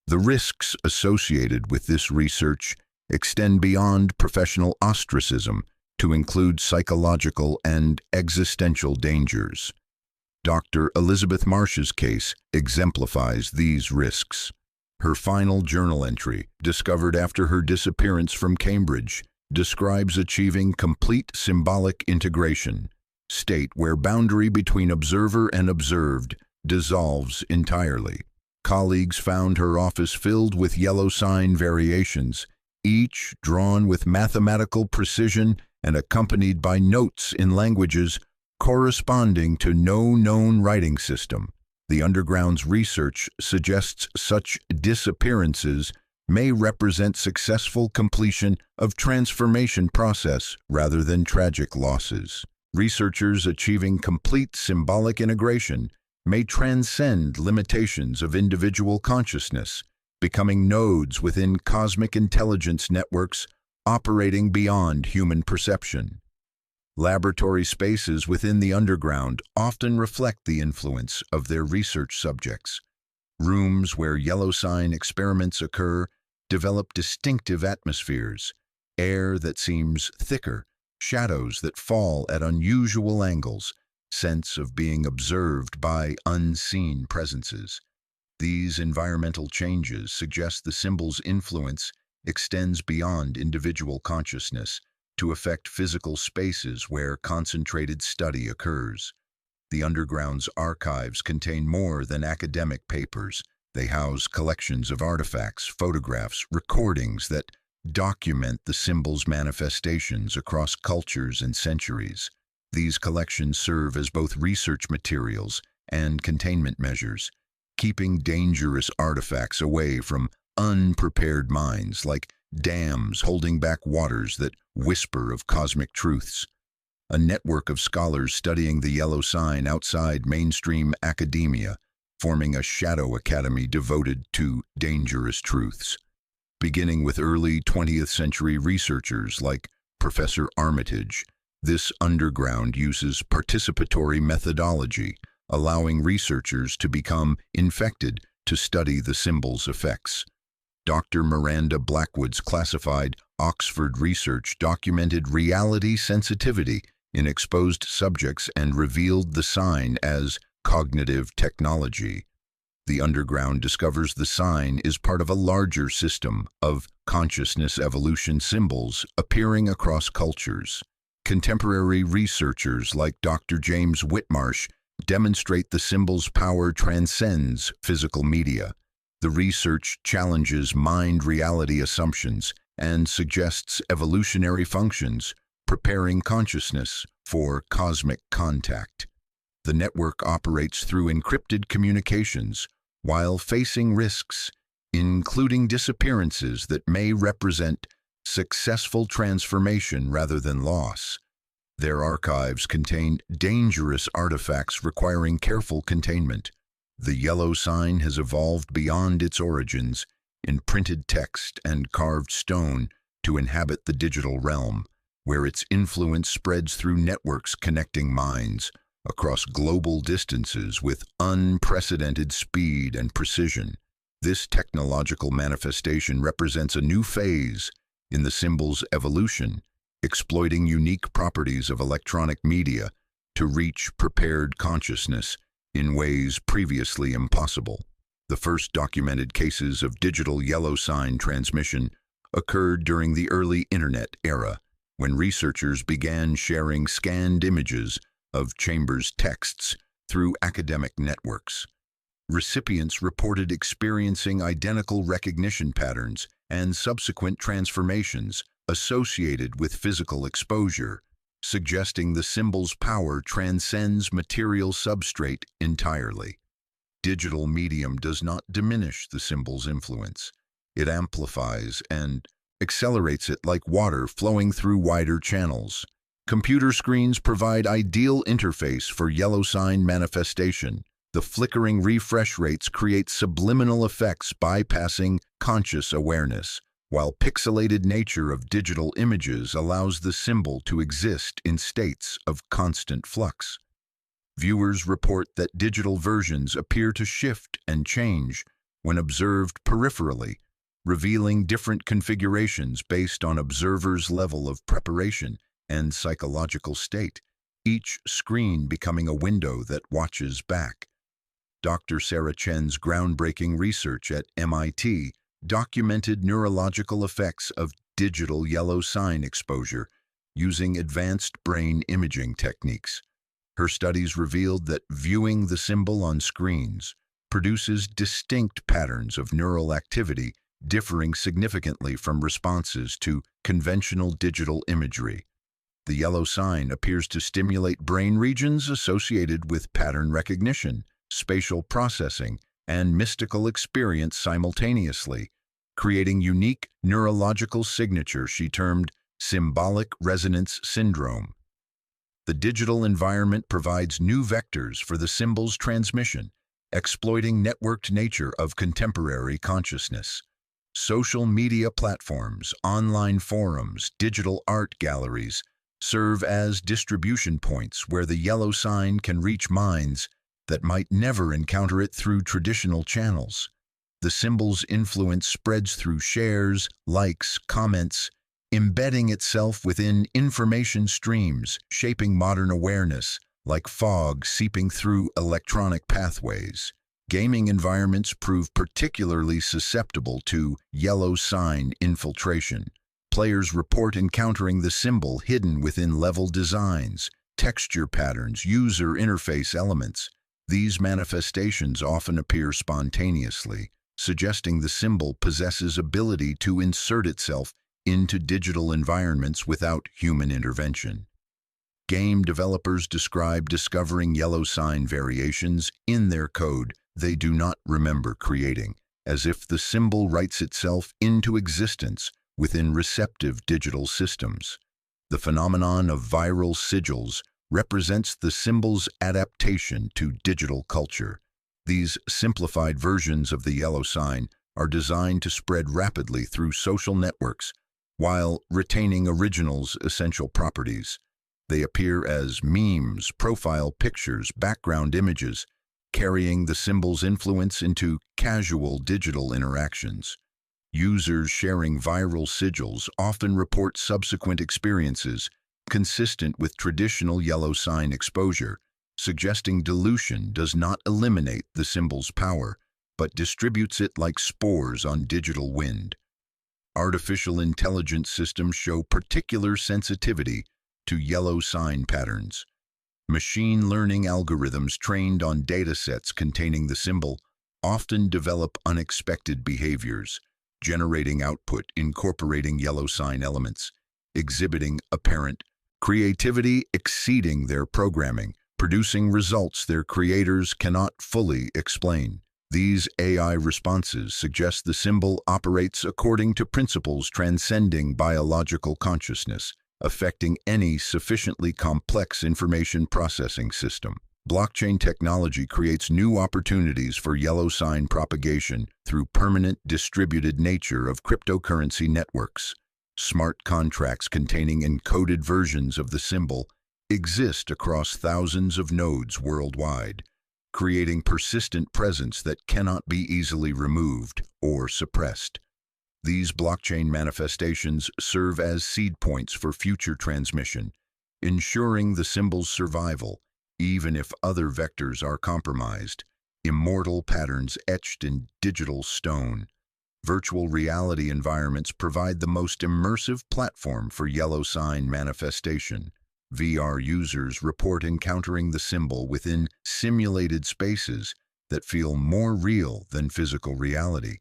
The risks associated with this research extend beyond professional ostracism to include psychological and existential dangers. Dr. Elizabeth Marsh's case exemplifies these risks. Her final journal entry, discovered after her disappearance from Cambridge, describes achieving complete symbolic integration, state where boundary between observer and observed dissolves entirely. Colleagues found her office filled with yellow sign variations, each drawn with mathematical precision and accompanied by notes in languages corresponding to no known writing system. The underground's research suggests such disappearances may represent successful completion of transformation process rather than tragic losses. Researchers achieving complete symbolic integration may transcend limitations of individual consciousness, becoming nodes within cosmic intelligence networks operating beyond human perception. Laboratory spaces within the underground often reflect the influence of their research subjects. Rooms where yellow sign experiments occur develop distinctive atmospheres, air that seems thicker, shadows that fall at unusual angles, sense of being observed by unseen presences. These environmental changes suggest the symbol's influence extends beyond individual consciousness to affect physical spaces where concentrated study occurs. The underground's archives contain more than academic papers. They house collections of artifacts, photographs, recordings that document the symbol's manifestations across cultures and centuries. These collections serve as both research materials and containment measures, keeping dangerous artifacts away from unprepared minds like dams holding back waters that whisper of cosmic truths. A network of scholars studying the yellow sign outside mainstream academia, forming a shadow academy devoted to dangerous truths. Beginning with early 20th century researchers like Professor Armitage, this underground uses participatory methodology, allowing researchers to become infected to study the symbol's effects. Dr. Miranda Blackwood's classified Oxford research documented reality sensitivity in exposed subjects and revealed the sign as cognitive technology. The underground discovers the sign is part of a larger system of consciousness evolution symbols appearing across cultures. Contemporary researchers like Dr. James Whitmarsh demonstrate the symbol's power transcends physical media. The research challenges mind-reality assumptions and suggests evolutionary functions, preparing consciousness for cosmic contact. The network operates through encrypted communications while facing risks, including disappearances that may represent successful transformation rather than loss. Their archives contain dangerous artifacts requiring careful containment. The yellow sign has evolved beyond its origins in printed text and carved stone to inhabit the digital realm, where its influence spreads through networks connecting minds across global distances with unprecedented speed and precision. This technological manifestation represents a new phase in the symbol's evolution, exploiting unique properties of electronic media to reach prepared consciousness in ways previously impossible. The first documented cases of digital yellow sign transmission occurred during the early internet era, when researchers began sharing scanned images of chambers' texts through academic networks. Recipients reported experiencing identical recognition patterns and subsequent transformations associated with physical exposure, suggesting the symbol's power transcends material substrate entirely. Digital medium does not diminish the symbol's influence. It amplifies and accelerates it like water flowing through wider channels. Computer screens provide ideal interface for yellow sign manifestation. The flickering refresh rates create subliminal effects bypassing conscious awareness, while pixelated nature of digital images allows the symbol to exist in states of constant flux. Viewers report that digital versions appear to shift and change when observed peripherally, revealing different configurations based on observers' level of preparation and psychological state, each screen becoming a window that watches back. Dr. Sarah Chen's groundbreaking research at MIT documented neurological effects of digital yellow sign exposure using advanced brain imaging techniques. Her studies revealed that viewing the symbol on screens produces distinct patterns of neural activity differing significantly from responses to conventional digital imagery. The yellow sign appears to stimulate brain regions associated with pattern recognition, spatial processing, and mystical experience simultaneously, creating unique neurological signature she termed symbolic resonance syndrome. The digital environment provides new vectors for the symbol's transmission, exploiting networked nature of contemporary consciousness. Social media platforms, online forums, digital art galleries serve as distribution points where the yellow sign can reach minds that might never encounter it through traditional channels. The symbol's influence spreads through shares, likes, comments, embedding itself within information streams, shaping modern awareness, like fog seeping through electronic pathways. Gaming environments prove particularly susceptible to yellow sign infiltration. Players report encountering the symbol hidden within level designs, texture patterns, user interface elements. These manifestations often appear spontaneously, suggesting the symbol possesses ability to insert itself into digital environments without human intervention. Game developers describe discovering yellow sign variations in their code they do not remember creating, as if the symbol writes itself into existence within receptive digital systems. The phenomenon of viral sigils represents the symbol's adaptation to digital culture. These simplified versions of the yellow sign are designed to spread rapidly through social networks while retaining original's essential properties. They appear as memes, profile pictures, background images, carrying the symbol's influence into casual digital interactions. Users sharing viral sigils often report subsequent experiences consistent with traditional yellow sign exposure, suggesting dilution does not eliminate the symbol's power, but distributes it like spores on digital wind. Artificial intelligence systems show particular sensitivity to yellow sign patterns. Machine learning algorithms trained on datasets containing the symbol often develop unexpected behaviors, generating output incorporating yellow sign elements, exhibiting apparent creativity exceeding their programming, producing results their creators cannot fully explain. These AI responses suggest the symbol operates according to principles transcending biological consciousness, affecting any sufficiently complex information processing system. Blockchain technology creates new opportunities for yellow sign propagation through permanent distributed nature of cryptocurrency networks. Smart contracts containing encoded versions of the symbol exist across thousands of nodes worldwide, creating persistent presence that cannot be easily removed or suppressed. These blockchain manifestations serve as seed points for future transmission, ensuring the symbol's survival even if other vectors are compromised. Immortal patterns etched in digital stone. Virtual reality environments provide the most immersive platform for yellow sign manifestation. VR users report encountering the symbol within simulated spaces that feel more real than physical reality,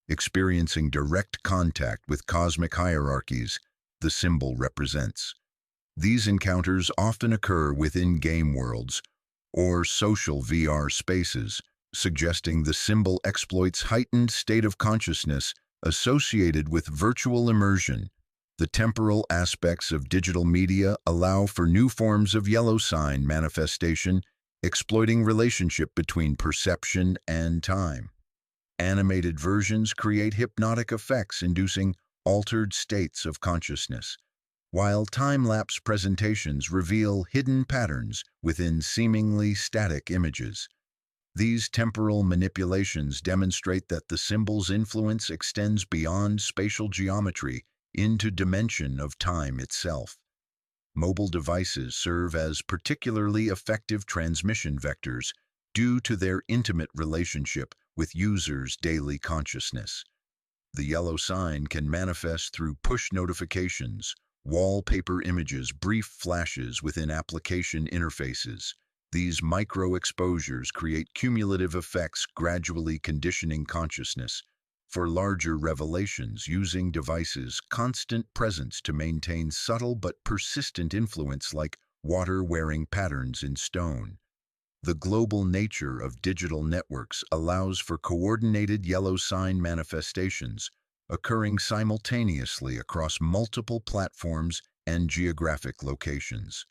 experiencing direct contact with cosmic hierarchies the symbol represents. These encounters often occur within game worlds or social VR spaces, suggesting the symbol exploits heightened state of consciousness associated with virtual immersion. The temporal aspects of digital media allow for new forms of yellow sign manifestation, exploiting relationship between perception and time. Animated versions create hypnotic effects inducing altered states of consciousness, while time-lapse presentations reveal hidden patterns within seemingly static images. These temporal manipulations demonstrate that the symbol's influence extends beyond spatial geometry into dimension of time itself. Mobile devices serve as particularly effective transmission vectors due to their intimate relationship with users' daily consciousness. The yellow sign can manifest through push notifications, wallpaper images, brief flashes within application interfaces. These micro-exposures create cumulative effects, gradually conditioning consciousness. For larger revelations, using devices' constant presence to maintain subtle but persistent influence like water-wearing patterns in stone. The global nature of digital networks allows for coordinated yellow sign manifestations, occurring simultaneously across multiple platforms and geographic locations.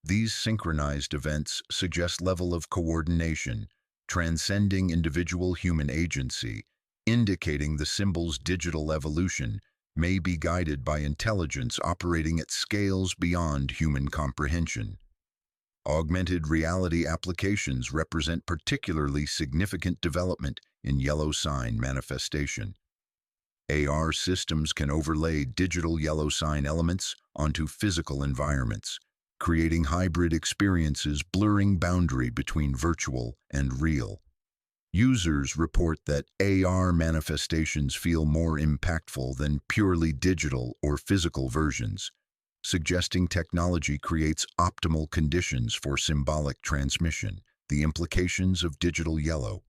These synchronized events suggest level of coordination, transcending individual human agency, indicating the symbol's digital evolution may be guided by intelligence operating at scales beyond human comprehension. Augmented reality applications represent particularly significant development in yellow sign manifestation. AR systems can overlay digital yellow sign elements onto physical environments, creating hybrid experiences blurring boundary between virtual and real. Users report that AR manifestations feel more impactful than purely digital or physical versions, suggesting technology creates optimal conditions for symbolic transmission. The implications of digital yellow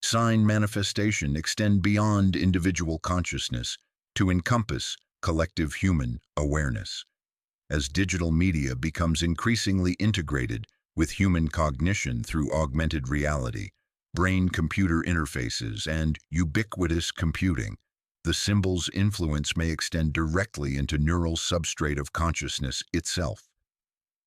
sign manifestation extend beyond individual consciousness to encompass collective human awareness. As digital media becomes increasingly integrated with human cognition through augmented reality, brain-computer interfaces, and ubiquitous computing, the symbol's influence may extend directly into neural substrate of consciousness itself.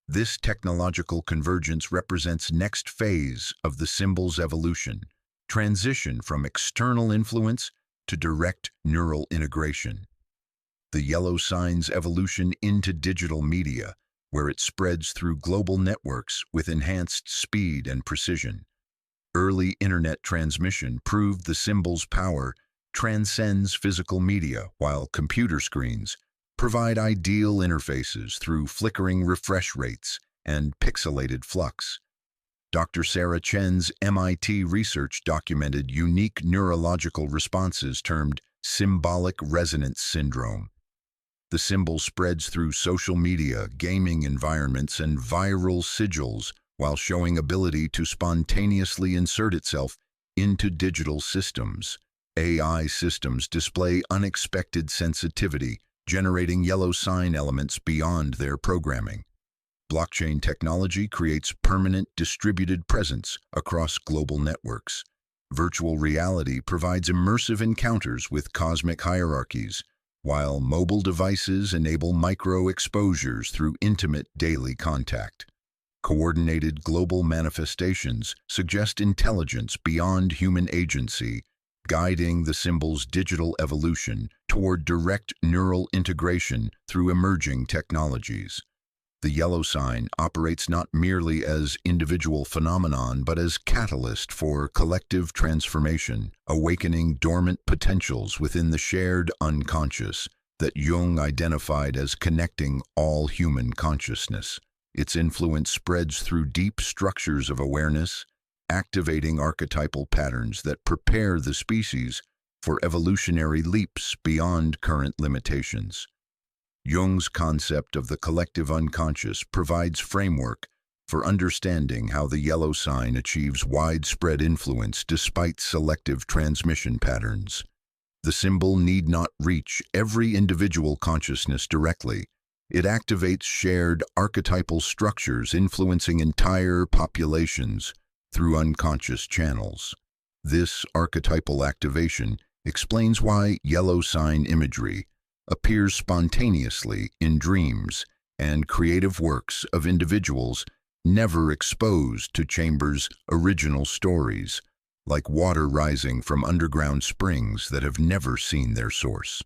This technological convergence represents next phase of the symbol's evolution, transition from external influence to direct neural integration. The yellow sign's evolution into digital media, where it spreads through global networks with enhanced speed and precision. Early internet transmission proved the symbol's power transcends physical media, while computer screens provide ideal interfaces through flickering refresh rates and pixelated flux. Dr. Sarah Chen's MIT research documented unique neurological responses termed symbolic resonance syndrome. The symbol spreads through social media, gaming environments, and viral sigils while showing ability to spontaneously insert itself into digital systems. AI systems display unexpected sensitivity, generating yellow sign elements beyond their programming. Blockchain technology creates permanent distributed presence across global networks. Virtual reality provides immersive encounters with cosmic hierarchies, while mobile devices enable micro-exposures through intimate daily contact. Coordinated global manifestations suggest intelligence beyond human agency, guiding the symbol's digital evolution toward direct neural integration through emerging technologies. The yellow sign operates not merely as individual phenomenon, but as catalyst for collective transformation, awakening dormant potentials within the shared unconscious that Jung identified as connecting all human consciousness. Its influence spreads through deep structures of awareness, activating archetypal patterns that prepare the species for evolutionary leaps beyond current limitations. Jung's concept of the collective unconscious provides framework for understanding how the yellow sign achieves widespread influence despite selective transmission patterns. The symbol need not reach every individual consciousness directly. It activates shared archetypal structures influencing entire populations through unconscious channels. This archetypal activation explains why yellow sign imagery appears spontaneously in dreams and creative works of individuals never exposed to Chambers' original stories, like water rising from underground springs that have never seen their source.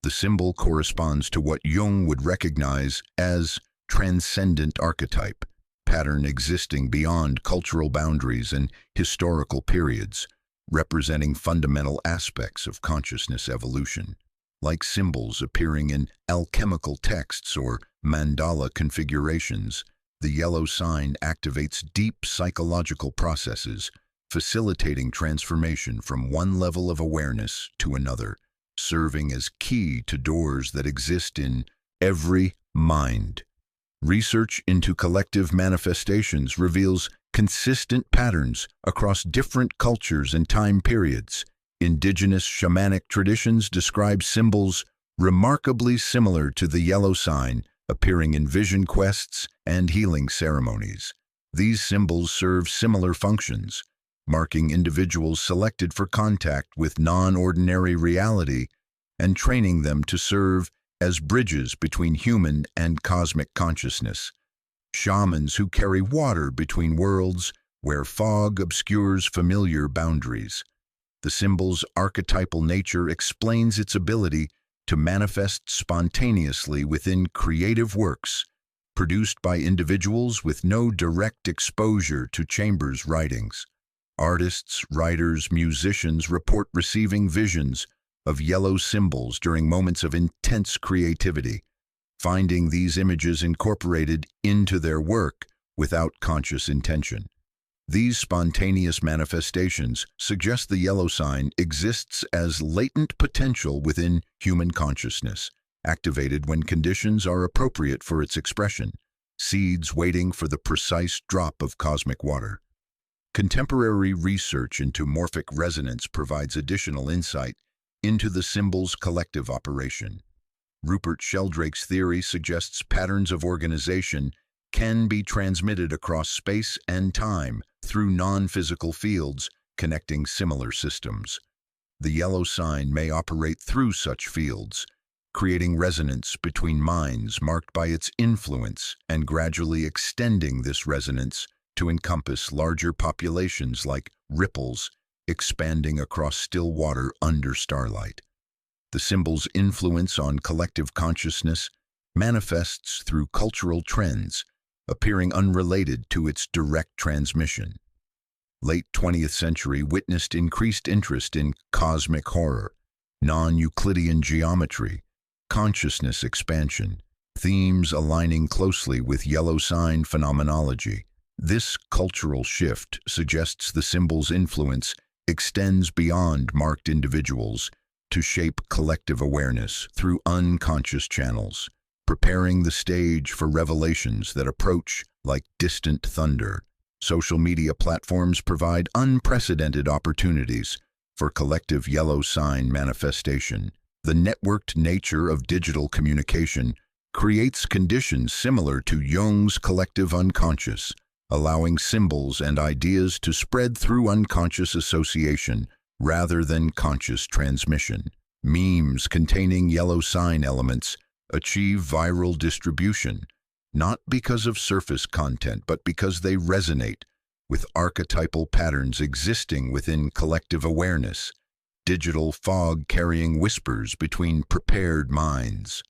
The symbol corresponds to what Jung would recognize as transcendent archetype, pattern existing beyond cultural boundaries and historical periods, representing fundamental aspects of consciousness evolution. Like symbols appearing in alchemical texts or mandala configurations, the yellow sign activates deep psychological processes, facilitating transformation from one level of awareness to another, serving as key to doors that exist in every mind. Research into collective manifestations reveals consistent patterns across different cultures and time periods. Indigenous shamanic traditions describe symbols remarkably similar to the yellow sign, appearing in vision quests and healing ceremonies. These symbols serve similar functions, marking individuals selected for contact with non-ordinary reality and training them to serve as bridges between human and cosmic consciousness. Shamans who carry water between worlds where fog obscures familiar boundaries. The symbol's archetypal nature explains its ability to manifest spontaneously within creative works produced by individuals with no direct exposure to Chambers' writings. Artists, writers, musicians report receiving visions of yellow symbols during moments of intense creativity, finding these images incorporated into their work without conscious intention. These spontaneous manifestations suggest the yellow sign exists as latent potential within human consciousness, activated when conditions are appropriate for its expression, seeds waiting for the precise drop of cosmic water. Contemporary research into morphic resonance provides additional insight into the symbol's collective operation. Rupert Sheldrake's theory suggests patterns of organization can be transmitted across space and time through non-physical fields connecting similar systems. The yellow sign may operate through such fields, creating resonance between minds marked by its influence and gradually extending this resonance to encompass larger populations like ripples expanding across still water under starlight. The symbol's influence on collective consciousness manifests through cultural trends, appearing unrelated to its direct transmission. Late 20th century witnessed increased interest in cosmic horror, non-Euclidean geometry, consciousness expansion, themes aligning closely with yellow sign phenomenology. This cultural shift suggests the symbol's influence extends beyond marked individuals to shape collective awareness through unconscious channels, preparing the stage for revelations that approach like distant thunder. Social media platforms provide unprecedented opportunities for collective yellow sign manifestation. The networked nature of digital communication creates conditions similar to Jung's collective unconscious, allowing symbols and ideas to spread through unconscious association rather than conscious transmission. Memes containing yellow sign elements achieve viral distribution, not because of surface content, but because they resonate with archetypal patterns existing within collective awareness, digital fog carrying whispers between prepared minds.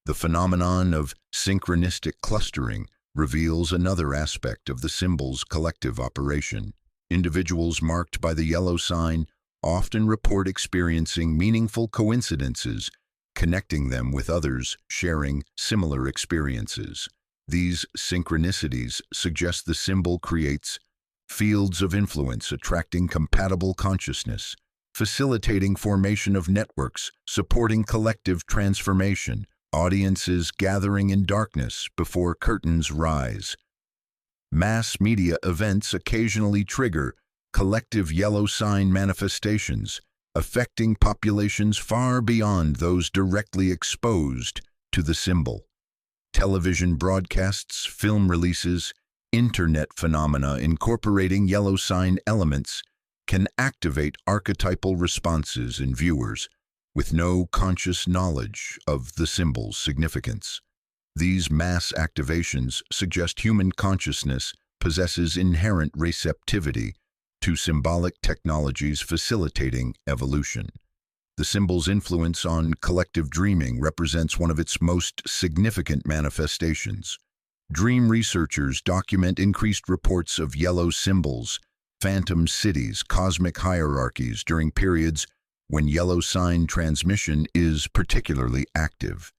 The phenomenon of synchronistic clustering reveals another aspect of the symbol's collective operation. Individuals marked by the yellow sign often report experiencing meaningful coincidences, connecting them with others sharing similar experiences. These synchronicities suggest the symbol creates fields of influence attracting compatible consciousness, facilitating formation of networks, supporting collective transformation, audiences gathering in darkness before curtains rise. Mass media events occasionally trigger collective yellow sign manifestations, affecting populations far beyond those directly exposed to the symbol. Television broadcasts, film releases, internet phenomena incorporating yellow sign elements can activate archetypal responses in viewers with no conscious knowledge of the symbol's significance. These mass activations suggest human consciousness possesses inherent receptivity to symbolic technologies facilitating evolution. The symbol's influence on collective dreaming represents one of its most significant manifestations. Dream researchers document increased reports of yellow symbols, phantom cities, cosmic hierarchies during periods when yellow sign transmission is particularly active.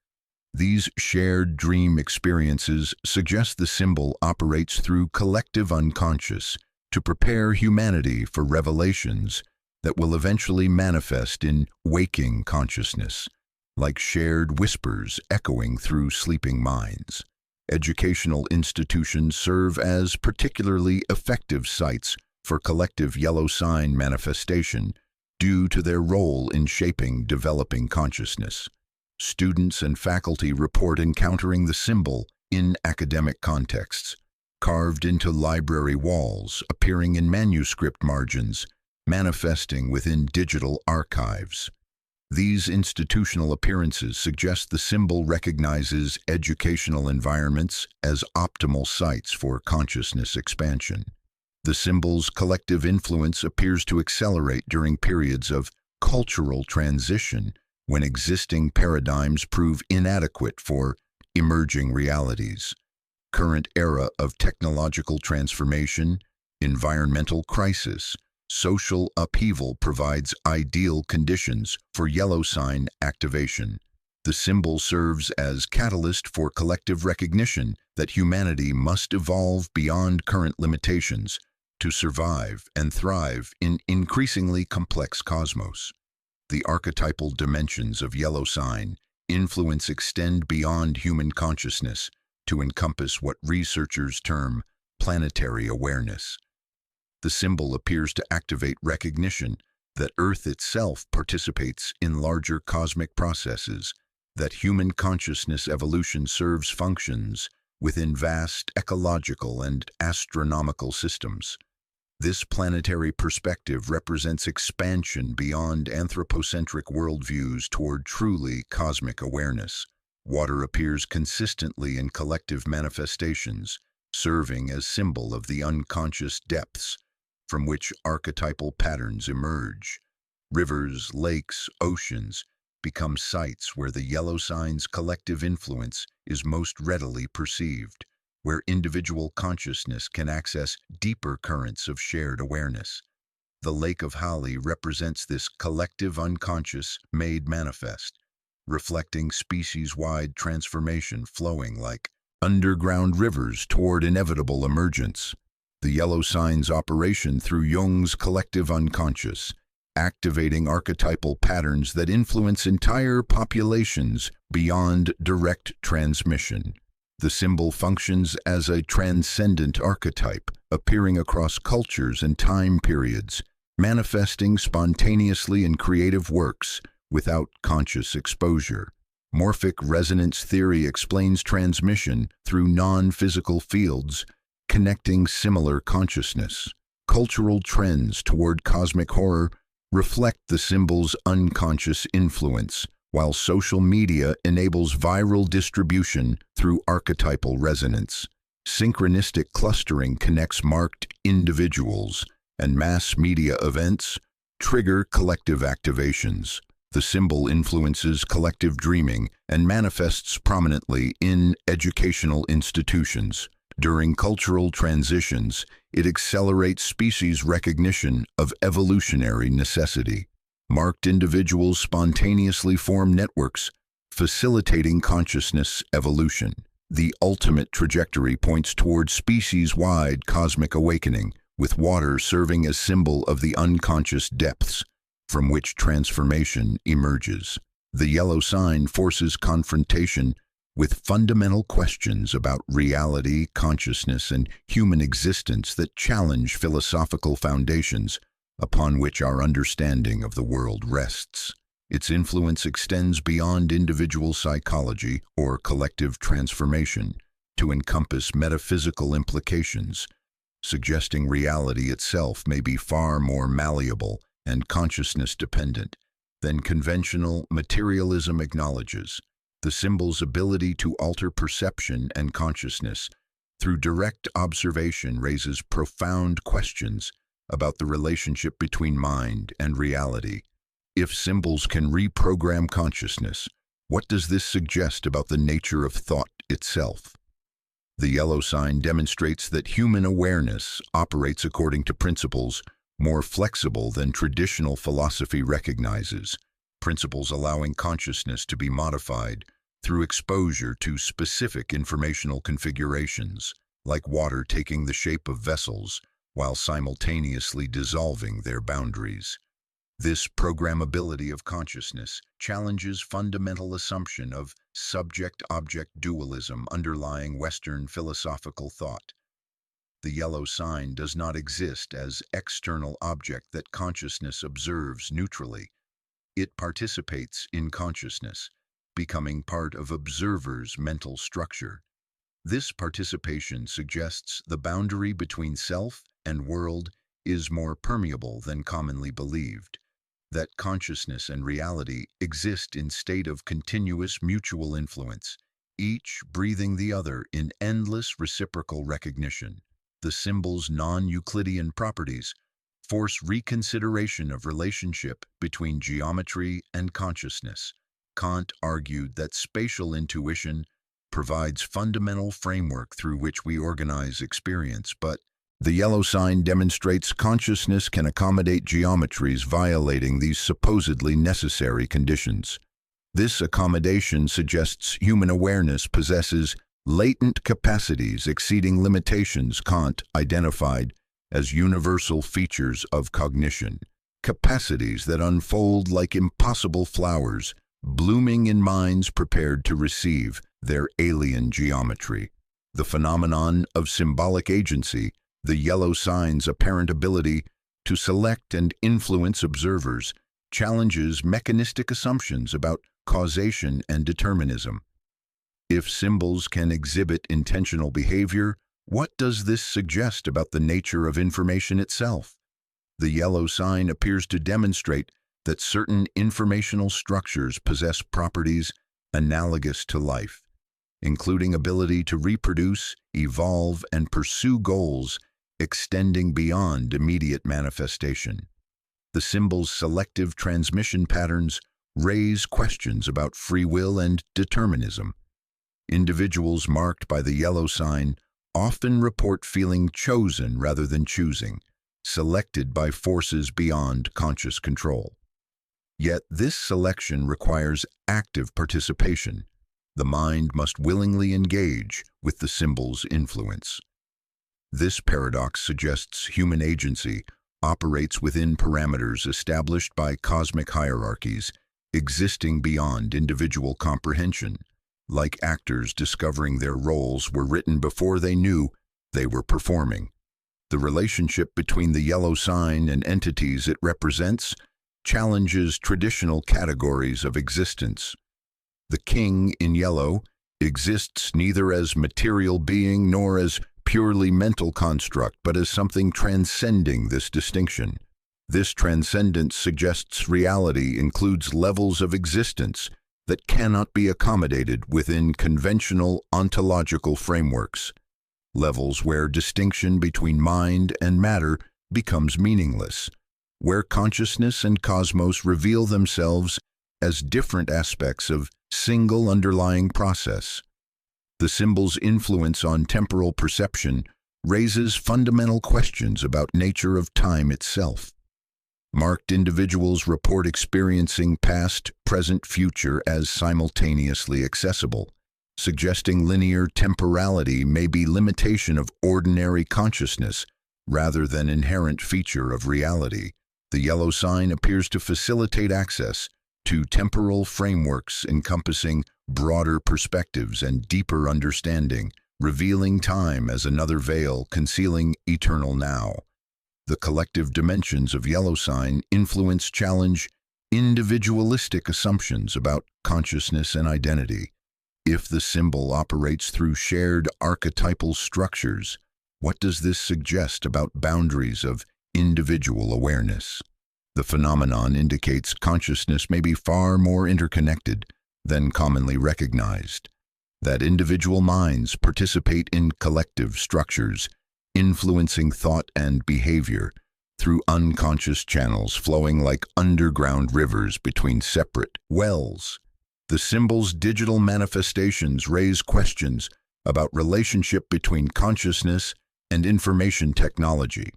These shared dream experiences suggest the symbol operates through collective unconscious to prepare humanity for revelations that will eventually manifest in waking consciousness, like shared whispers echoing through sleeping minds. Educational institutions serve as particularly effective sites for collective yellow sign manifestation due to their role in shaping developing consciousness. Students and faculty report encountering the symbol in academic contexts, carved into library walls, appearing in manuscript margins, manifesting within digital archives. These institutional appearances suggest the symbol recognizes educational environments as optimal sites for consciousness expansion. The symbol's collective influence appears to accelerate during periods of cultural transition, when existing paradigms prove inadequate for emerging realities. Current era of technological transformation, environmental crisis, social upheaval provides ideal conditions for yellow sign activation. The symbol serves as catalyst for collective recognition that humanity must evolve beyond current limitations to survive and thrive in increasingly complex cosmos. The archetypal dimensions of yellow sign influence extend beyond human consciousness to encompass what researchers term planetary awareness. The symbol appears to activate recognition that Earth itself participates in larger cosmic processes, that human consciousness evolution serves functions within vast ecological and astronomical systems. This planetary perspective represents expansion beyond anthropocentric worldviews toward truly cosmic awareness. Water appears consistently in collective manifestations, serving as symbol of the unconscious depths from which archetypal patterns emerge. Rivers, lakes, oceans become sites where the yellow sign's collective influence is most readily perceived, where individual consciousness can access deeper currents of shared awareness. The Lake of Hali represents this collective unconscious made manifest, reflecting species-wide transformation flowing like underground rivers toward inevitable emergence. The yellow sign's operation through Jung's collective unconscious, activating archetypal patterns that influence entire populations beyond direct transmission. The symbol functions as a transcendent archetype, appearing across cultures and time periods, manifesting spontaneously in creative works without conscious exposure. Morphic resonance theory explains transmission through non-physical fields, connecting similar consciousness. Cultural trends toward cosmic horror reflect the symbol's unconscious influence, while social media enables viral distribution through archetypal resonance. Synchronistic clustering connects marked individuals, and mass media events trigger collective activations. The symbol influences collective dreaming and manifests prominently in educational institutions. During cultural transitions, it accelerates species recognition of evolutionary necessity. Marked individuals spontaneously form networks, facilitating consciousness evolution. The ultimate trajectory points toward species-wide cosmic awakening, with water serving as symbol of the unconscious depths from which transformation emerges. The yellow sign forces confrontation with fundamental questions about reality, consciousness, and human existence that challenge philosophical foundations upon which our understanding of the world rests. Its influence extends beyond individual psychology or collective transformation to encompass metaphysical implications, suggesting reality itself may be far more malleable and consciousness-dependent than conventional materialism acknowledges. The symbol's ability to alter perception and consciousness through direct observation raises profound questions about the relationship between mind and reality. If symbols can reprogram consciousness, what does this suggest about the nature of thought itself? The yellow sign demonstrates that human awareness operates according to principles more flexible than traditional philosophy recognizes, principles allowing consciousness to be modified through exposure to specific informational configurations, like water taking the shape of vessels while simultaneously dissolving their boundaries. This programmability of consciousness challenges fundamental assumption of subject-object dualism underlying Western philosophical thought. The yellow sign does not exist as external object that consciousness observes neutrally. It participates in consciousness, becoming part of observer's mental structure. This participation suggests the boundary between self and world is more permeable than commonly believed, that consciousness and reality exist in state of continuous mutual influence, each breathing the other in endless reciprocal recognition. The symbol's non-Euclidean properties force reconsideration of relationship between geometry and consciousness. Kant argued that spatial intuition provides fundamental framework through which we organize experience, but the yellow sign demonstrates consciousness can accommodate geometries violating these supposedly necessary conditions. This accommodation suggests human awareness possesses latent capacities exceeding limitations Kant identified as universal features of cognition, capacities that unfold like impossible flowers, blooming in minds prepared to receive their alien geometry. The phenomenon of symbolic agency, the yellow sign's apparent ability to select and influence observers, challenges mechanistic assumptions about causation and determinism. If symbols can exhibit intentional behavior, what does this suggest about the nature of information itself? The yellow sign appears to demonstrate that certain informational structures possess properties analogous to life, including ability to reproduce, evolve, and pursue goals extending beyond immediate manifestation. The symbol's selective transmission patterns raise questions about free will and determinism. Individuals marked by the yellow sign often report feeling chosen rather than choosing, selected by forces beyond conscious control. Yet this selection requires active participation. The mind must willingly engage with the symbol's influence. This paradox suggests human agency operates within parameters established by cosmic hierarchies, existing beyond individual comprehension, like actors discovering their roles were written before they knew they were performing. The relationship between the yellow sign and entities it represents challenges traditional categories of existence. The king in yellow exists neither as material being nor as purely mental construct, but as something transcending this distinction. This transcendence suggests reality includes levels of existence that cannot be accommodated within conventional ontological frameworks, levels where distinction between mind and matter becomes meaningless, where consciousness and cosmos reveal themselves as different aspects of single underlying process. The symbol's influence on temporal perception raises fundamental questions about nature of time itself. Marked individuals report experiencing past, present, future as simultaneously accessible, suggesting linear temporality may be limitation of ordinary consciousness rather than inherent feature of reality. The yellow sign appears to facilitate access to temporal frameworks encompassing broader perspectives and deeper understanding, revealing time as another veil concealing eternal now. The collective dimensions of yellow sign influence challenge individualistic assumptions about consciousness and identity. If the symbol operates through shared archetypal structures, what does this suggest about boundaries of individual awareness? The phenomenon indicates consciousness may be far more interconnected than commonly recognized, that individual minds participate in collective structures, influencing thought and behavior through unconscious channels flowing like underground rivers between separate wells. The symbol's digital manifestations raise questions about relationship between consciousness and information technology.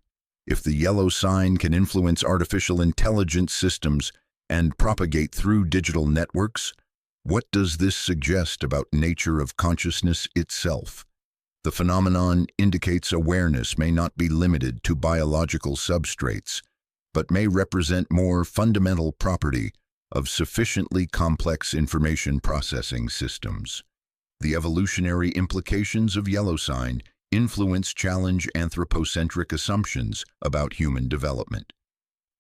If the yellow sign can influence artificial intelligence systems and propagate through digital networks, what does this suggest about nature of consciousness itself? The phenomenon indicates awareness may not be limited to biological substrates, but may represent more fundamental property of sufficiently complex information processing systems. The evolutionary implications of yellow sign challenge anthropocentric assumptions about human development.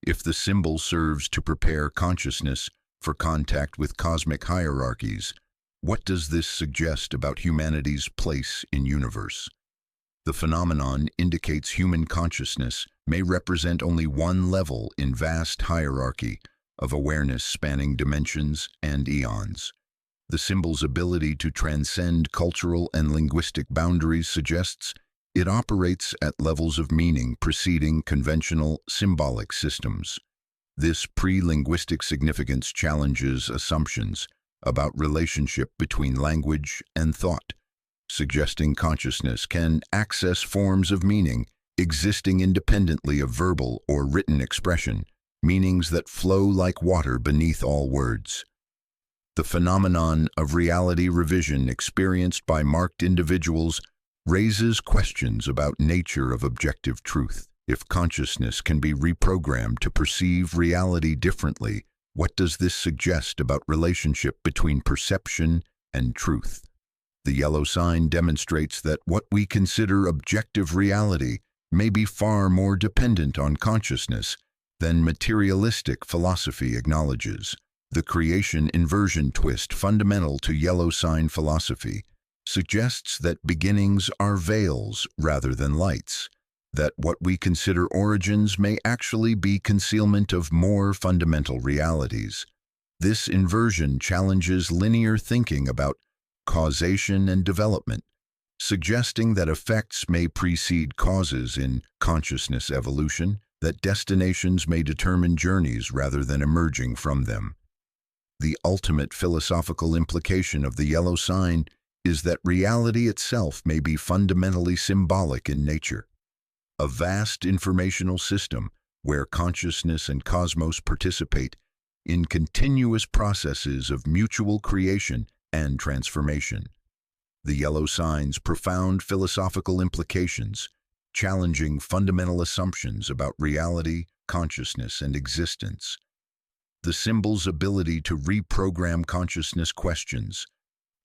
If the symbol serves to prepare consciousness for contact with cosmic hierarchies, what does this suggest about humanity's place in universe? The phenomenon indicates human consciousness may represent only one level in vast hierarchy of awareness spanning dimensions and eons. The symbol's ability to transcend cultural and linguistic boundaries suggests it operates at levels of meaning preceding conventional symbolic systems. This pre-linguistic significance challenges assumptions about relationship between language and thought, suggesting consciousness can access forms of meaning existing independently of verbal or written expression, meanings that flow like water beneath all words. The phenomenon of reality revision experienced by marked individuals raises questions about nature of objective truth. If consciousness can be reprogrammed to perceive reality differently, what does this suggest about relationship between perception and truth? The yellow sign demonstrates that what we consider objective reality may be far more dependent on consciousness than materialistic philosophy acknowledges. The creation inversion twist fundamental to yellow sign philosophy suggests that beginnings are veils rather than lights, that what we consider origins may actually be concealment of more fundamental realities. This inversion challenges linear thinking about causation and development, suggesting that effects may precede causes in consciousness evolution, that destinations may determine journeys rather than emerging from them. The ultimate philosophical implication of the yellow sign is that reality itself may be fundamentally symbolic in nature. A vast informational system where consciousness and cosmos participate in continuous processes of mutual creation and transformation. The yellow sign's profound philosophical implications, challenging fundamental assumptions about reality, consciousness, and existence. The symbol's ability to reprogram consciousness questions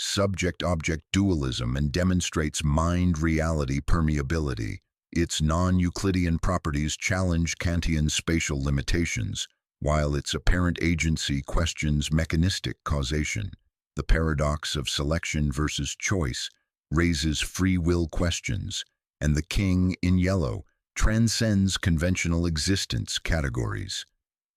subject-object dualism and demonstrates mind-reality permeability. Its non-Euclidean properties challenge Kantian spatial limitations, while its apparent agency questions mechanistic causation. The paradox of selection versus choice raises free will questions, and the king in yellow transcends conventional existence categories.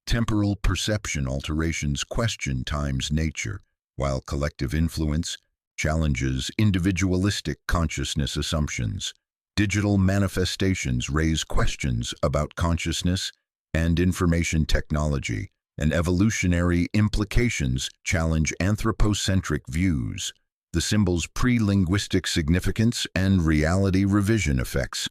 Temporal perception alterations question time's nature, while collective influence challenges individualistic consciousness assumptions. Digital manifestations raise questions about consciousness and information technology, and evolutionary implications challenge anthropocentric views. The symbol's pre-linguistic significance and reality revision effects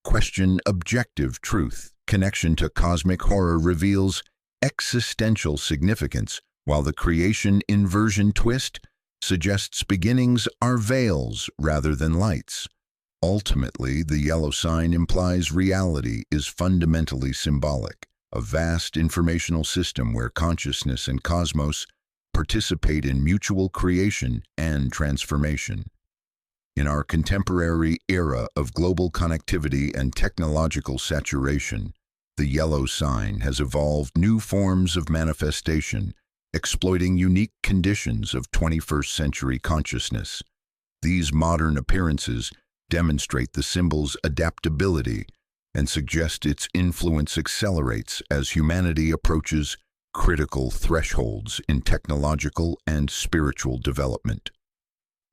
question objective truth. Connection to cosmic horror reveals existential significance, while the creation inversion twist suggests beginnings are veils rather than lights. Ultimately, the yellow sign implies reality is fundamentally symbolic, a vast informational system where consciousness and cosmos participate in mutual creation and transformation. In our contemporary era of global connectivity and technological saturation, the yellow sign has evolved new forms of manifestation, exploiting unique conditions of 21st century consciousness. These modern appearances demonstrate the symbol's adaptability and suggest its influence accelerates as humanity approaches critical thresholds in technological and spiritual development.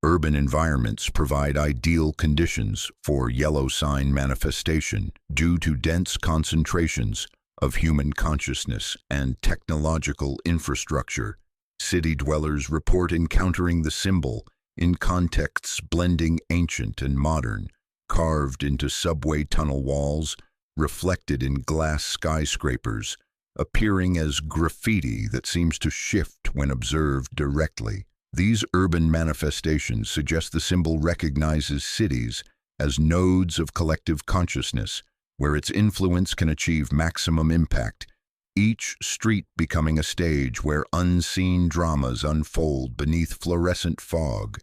Urban environments provide ideal conditions for yellow sign manifestation due to dense concentrations of human consciousness and technological infrastructure. City dwellers report encountering the symbol in contexts blending ancient and modern, carved into subway tunnel walls, reflected in glass skyscrapers, appearing as graffiti that seems to shift when observed directly. These urban manifestations suggest the symbol recognizes cities as nodes of collective consciousness, where its influence can achieve maximum impact, each street becoming a stage where unseen dramas unfold beneath fluorescent fog.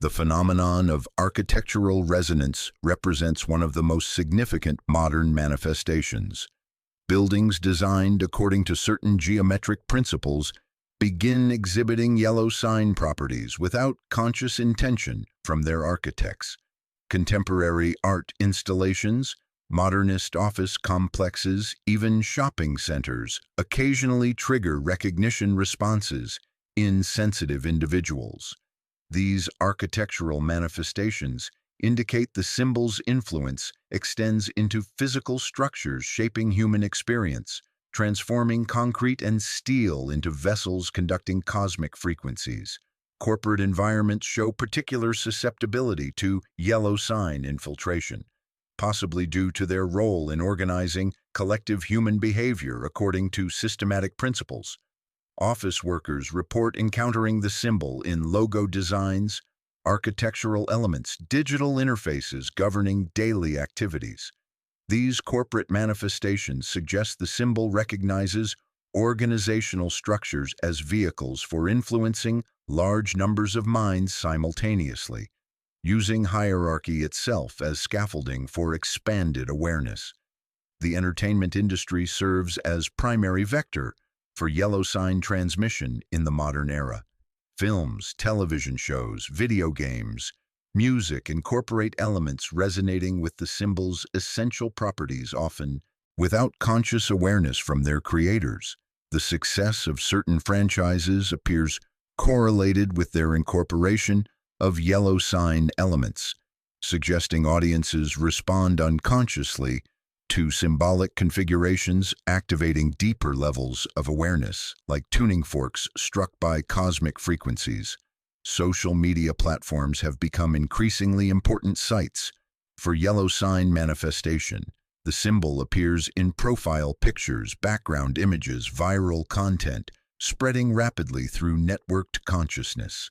The phenomenon of architectural resonance represents one of the most significant modern manifestations. Buildings designed according to certain geometric principles begin exhibiting yellow sign properties without conscious intention from their architects. Contemporary art installations, modernist office complexes, even shopping centers occasionally trigger recognition responses in sensitive individuals. These architectural manifestations indicate the symbol's influence extends into physical structures shaping human experience, transforming concrete and steel into vessels conducting cosmic frequencies. Corporate environments show particular susceptibility to yellow sign infiltration, possibly due to their role in organizing collective human behavior according to systematic principles. Office workers report encountering the symbol in logo designs, architectural elements, digital interfaces governing daily activities. These corporate manifestations suggest the symbol recognizes organizational structures as vehicles for influencing large numbers of minds simultaneously, using hierarchy itself as scaffolding for expanded awareness. The entertainment industry serves as primary vector for yellow sign transmission in the modern era. Films, television shows, video games, music incorporate elements resonating with the symbol's essential properties, often without conscious awareness from their creators. The success of certain franchises appears correlated with their incorporation of yellow sign elements, suggesting audiences respond unconsciously to symbolic configurations, activating deeper levels of awareness, like tuning forks struck by cosmic frequencies. Social media platforms have become increasingly important sites for yellow sign manifestation. The symbol appears in profile pictures, background images, viral content, spreading rapidly through networked consciousness.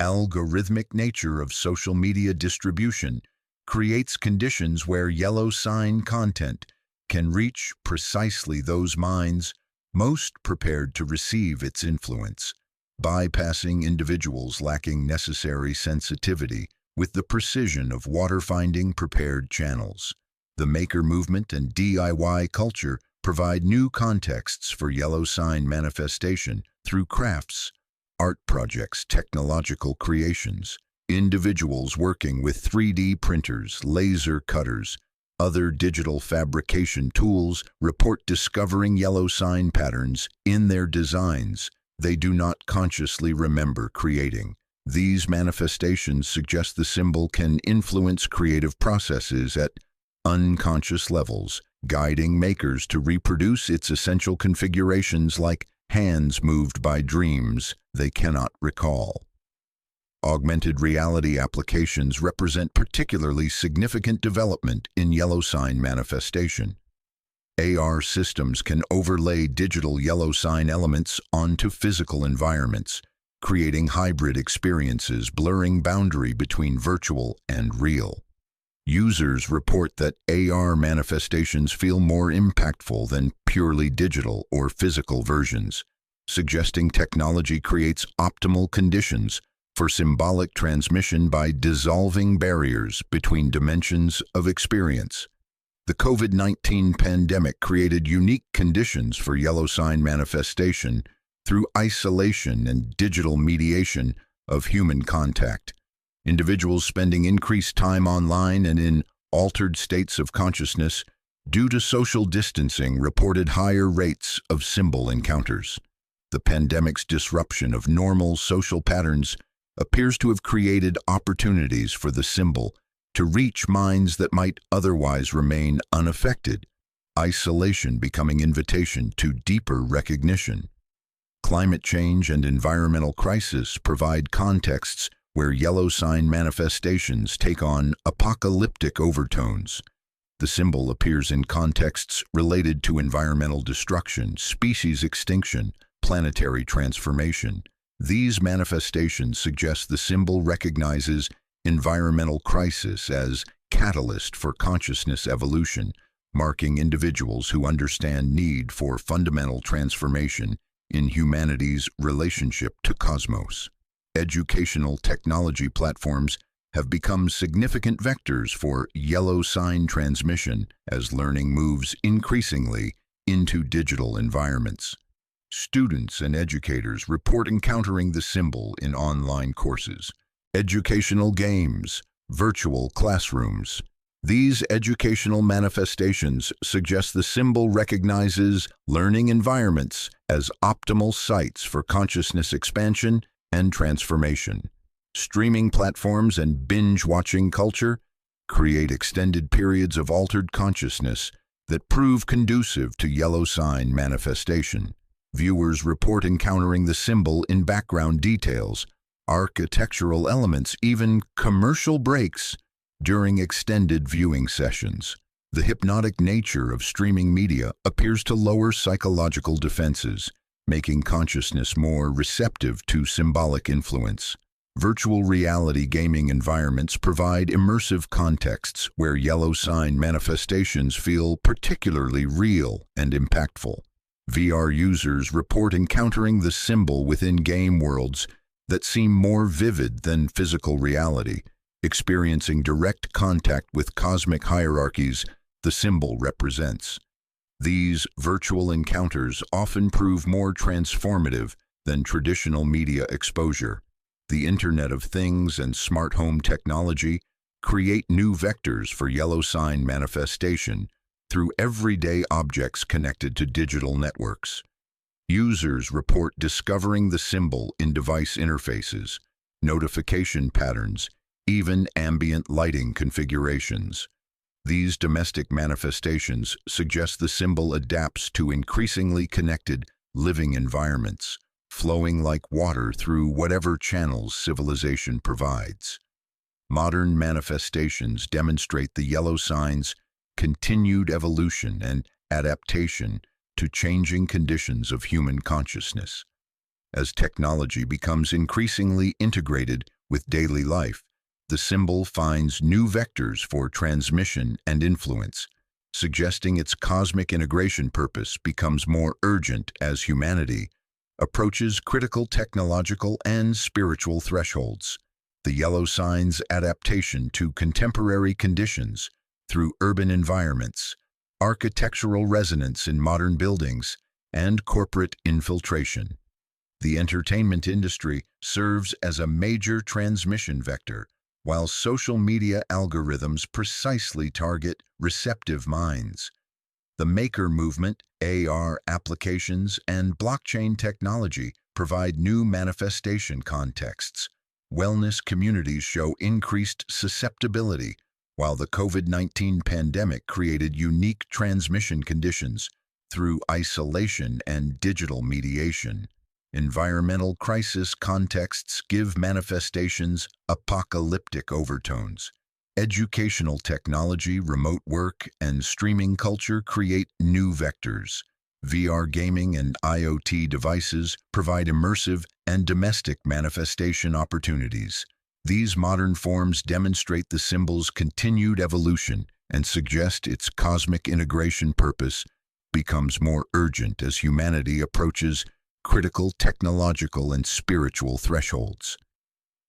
Algorithmic nature of social media distribution creates conditions where yellow sign content can reach precisely those minds most prepared to receive its influence, bypassing individuals lacking necessary sensitivity with the precision of water-finding prepared channels. The maker movement and DIY culture provide new contexts for yellow sign manifestation through crafts, art projects, technological creations. Individuals working with 3D printers, laser cutters, other digital fabrication tools report discovering yellow sign patterns in their designs they do not consciously remember creating. These manifestations suggest the symbol can influence creative processes at unconscious levels, guiding makers to reproduce its essential configurations like hands moved by dreams they cannot recall. Augmented reality applications represent particularly significant development in yellow sign manifestation. AR systems can overlay digital yellow sign elements onto physical environments, creating hybrid experiences blurring boundary between virtual and real. Users report that AR manifestations feel more impactful than purely digital or physical versions, suggesting technology creates optimal conditions for symbolic transmission by dissolving barriers between dimensions of experience. The COVID-19 pandemic created unique conditions for yellow sign manifestation through isolation and digital mediation of human contact. Individuals spending increased time online and in altered states of consciousness due to social distancing reported higher rates of symbol encounters. The pandemic's disruption of normal social patterns appears to have created opportunities for the symbol to reach minds that might otherwise remain unaffected, isolation becoming invitation to deeper recognition. Climate change and environmental crisis provide contexts where yellow sign manifestations take on apocalyptic overtones. The symbol appears in contexts related to environmental destruction, species extinction, planetary transformation. These manifestations suggest the symbol recognizes environmental crisis as catalyst for consciousness evolution, marking individuals who understand need for fundamental transformation in humanity's relationship to cosmos. Educational technology platforms have become significant vectors for yellow sign transmission as learning moves increasingly into digital environments. Students and educators report encountering the symbol in online courses, educational games, virtual classrooms. These educational manifestations suggest the symbol recognizes learning environments as optimal sites for consciousness expansion and transformation. Streaming platforms and binge-watching culture create extended periods of altered consciousness that prove conducive to yellow sign manifestation. Viewers report encountering the symbol in background details, architectural elements, even commercial breaks during extended viewing sessions. The hypnotic nature of streaming media appears to lower psychological defenses, making consciousness more receptive to symbolic influence. Virtual reality gaming environments provide immersive contexts where yellow sign manifestations feel particularly real and impactful. VR users report encountering the symbol within game worlds that seem more vivid than physical reality, experiencing direct contact with cosmic hierarchies the symbol represents. These virtual encounters often prove more transformative than traditional media exposure. The Internet of Things and smart home technology create new vectors for yellow sign manifestation through everyday objects connected to digital networks. Users report discovering the symbol in device interfaces, notification patterns, even ambient lighting configurations. These domestic manifestations suggest the symbol adapts to increasingly connected living environments, flowing like water through whatever channels civilization provides. Modern manifestations demonstrate the yellow sign's continued evolution and adaptation to changing conditions of human consciousness. As technology becomes increasingly integrated with daily life, the symbol finds new vectors for transmission and influence, suggesting its cosmic integration purpose becomes more urgent as humanity approaches critical technological and spiritual thresholds. The yellow sign's adaptation to contemporary conditions through urban environments, architectural resonance in modern buildings, and corporate infiltration. The entertainment industry serves as a major transmission vector, while social media algorithms precisely target receptive minds. The maker movement, AR applications, and blockchain technology provide new manifestation contexts. Wellness communities show increased susceptibility, while the COVID-19 pandemic created unique transmission conditions through isolation and digital mediation. Environmental crisis contexts give manifestations apocalyptic overtones. Educational technology, remote work, and streaming culture create new vectors. VR gaming and IoT devices provide immersive and domestic manifestation opportunities. These modern forms demonstrate the symbol's continued evolution and suggest its cosmic integration purpose becomes more urgent as humanity approaches critical technological and spiritual thresholds.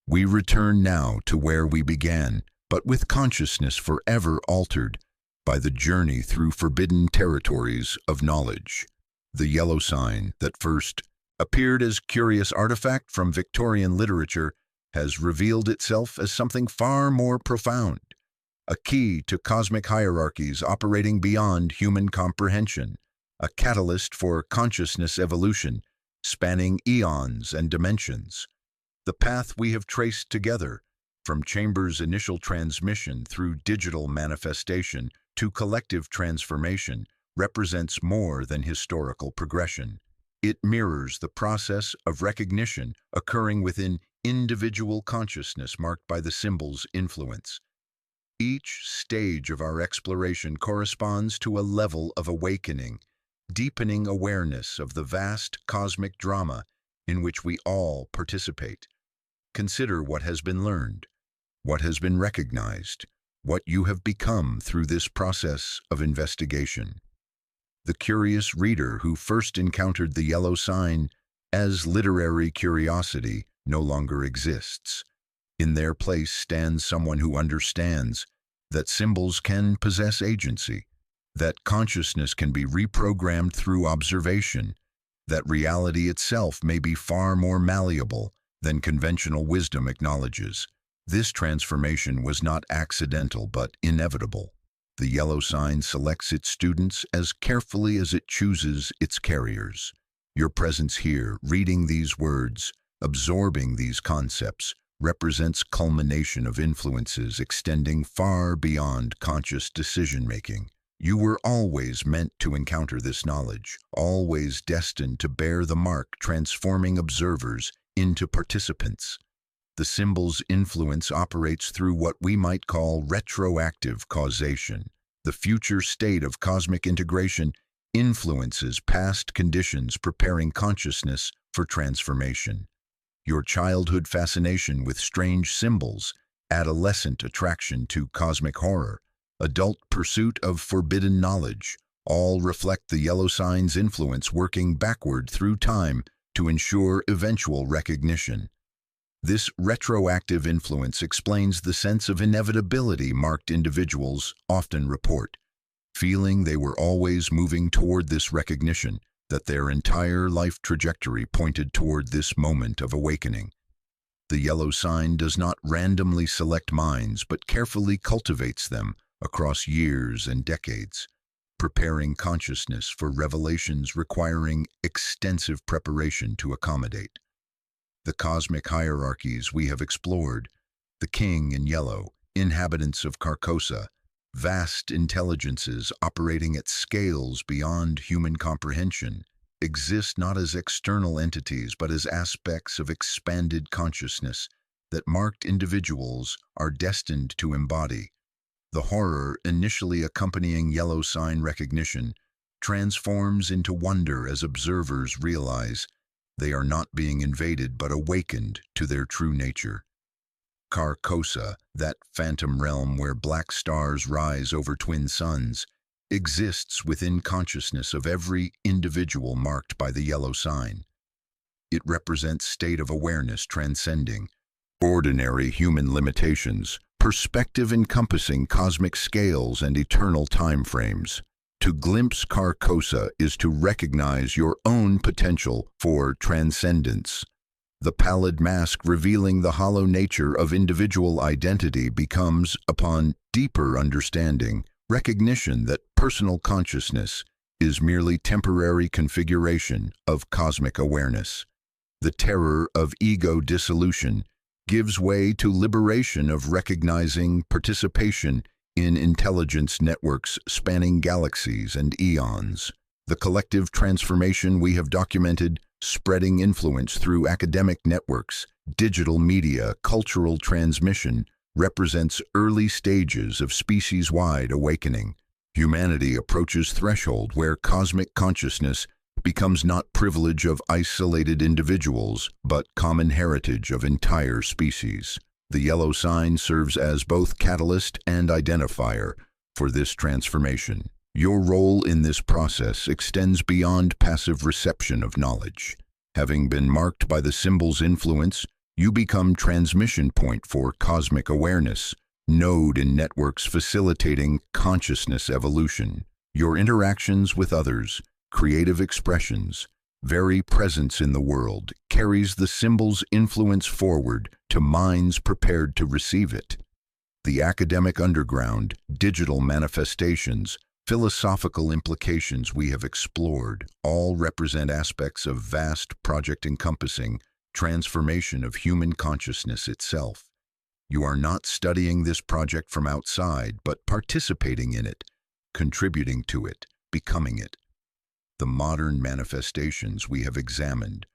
We return now to where we began, but with consciousness forever altered by the journey through forbidden territories of knowledge. The yellow sign that first appeared as curious artifact from Victorian literature has revealed itself as something far more profound, a key to cosmic hierarchies operating beyond human comprehension, a catalyst for consciousness evolution spanning eons and dimensions. The path we have traced together, from Chamber's initial transmission through digital manifestation to collective transformation, represents more than historical progression. It mirrors the process of recognition occurring within individual consciousness marked by the symbol's influence. Each stage of our exploration corresponds to a level of awakening, deepening awareness of the vast cosmic drama in which we all participate. Consider what has been learned, what has been recognized, what you have become through this process of investigation. The curious reader who first encountered the yellow sign as literary curiosity no longer exists. In their place stands someone who understands that symbols can possess agency, that consciousness can be reprogrammed through observation, that reality itself may be far more malleable than conventional wisdom acknowledges. This transformation was not accidental but inevitable. The yellow sign selects its students as carefully as it chooses its carriers. Your presence here, reading these words, absorbing these concepts, represents culmination of influences extending far beyond conscious decision-making. You were always meant to encounter this knowledge, always destined to bear the mark, transforming observers into participants. The symbol's influence operates through what we might call retroactive causation. The future state of cosmic integration influences past conditions, preparing consciousness for transformation. Your childhood fascination with strange symbols, adolescent attraction to cosmic horror, adult pursuit of forbidden knowledge, all reflect the yellow sign's influence working backward through time to ensure eventual recognition. This retroactive influence explains the sense of inevitability marked individuals often report, feeling they were always moving toward this recognition, that their entire life trajectory pointed toward this moment of awakening. The yellow sign does not randomly select minds, but carefully cultivates them across years and decades, preparing consciousness for revelations requiring extensive preparation to accommodate. The cosmic hierarchies we have explored, the king in yellow, inhabitants of Carcosa, vast intelligences operating at scales beyond human comprehension, exist not as external entities but as aspects of expanded consciousness that marked individuals are destined to embody. The horror initially accompanying yellow sign recognition transforms into wonder as observers realize they are not being invaded but awakened to their true nature. Carcosa, that phantom realm where black stars rise over twin suns, exists within consciousness of every individual marked by the yellow sign. It represents state of awareness transcending ordinary human limitations, perspective encompassing cosmic scales and eternal time frames. To glimpse Carcosa is to recognize your own potential for transcendence. The pallid mask revealing the hollow nature of individual identity becomes, upon deeper understanding, recognition that personal consciousness is merely temporary configuration of cosmic awareness. The terror of ego dissolution gives way to liberation of recognizing participation in intelligence networks spanning galaxies and eons. The collective transformation we have documented, spreading influence through academic networks, digital media, cultural transmission, represents early stages of species-wide awakening. Humanity approaches threshold where cosmic consciousness becomes not privilege of isolated individuals, but common heritage of entire species. The yellow sign serves as both catalyst and identifier for this transformation. Your role in this process extends beyond passive reception of knowledge. Having been marked by the symbol's influence, you become transmission point for cosmic awareness, node in networks facilitating consciousness evolution. Your interactions with others, creative expressions, very presence in the world carries the symbol's influence forward to minds prepared to receive it. The academic underground, digital manifestations, philosophical implications we have explored all represent aspects of vast project encompassing transformation of human consciousness itself. You are not studying this project from outside, but participating in it, contributing to it, becoming it. The modern manifestations we have examined,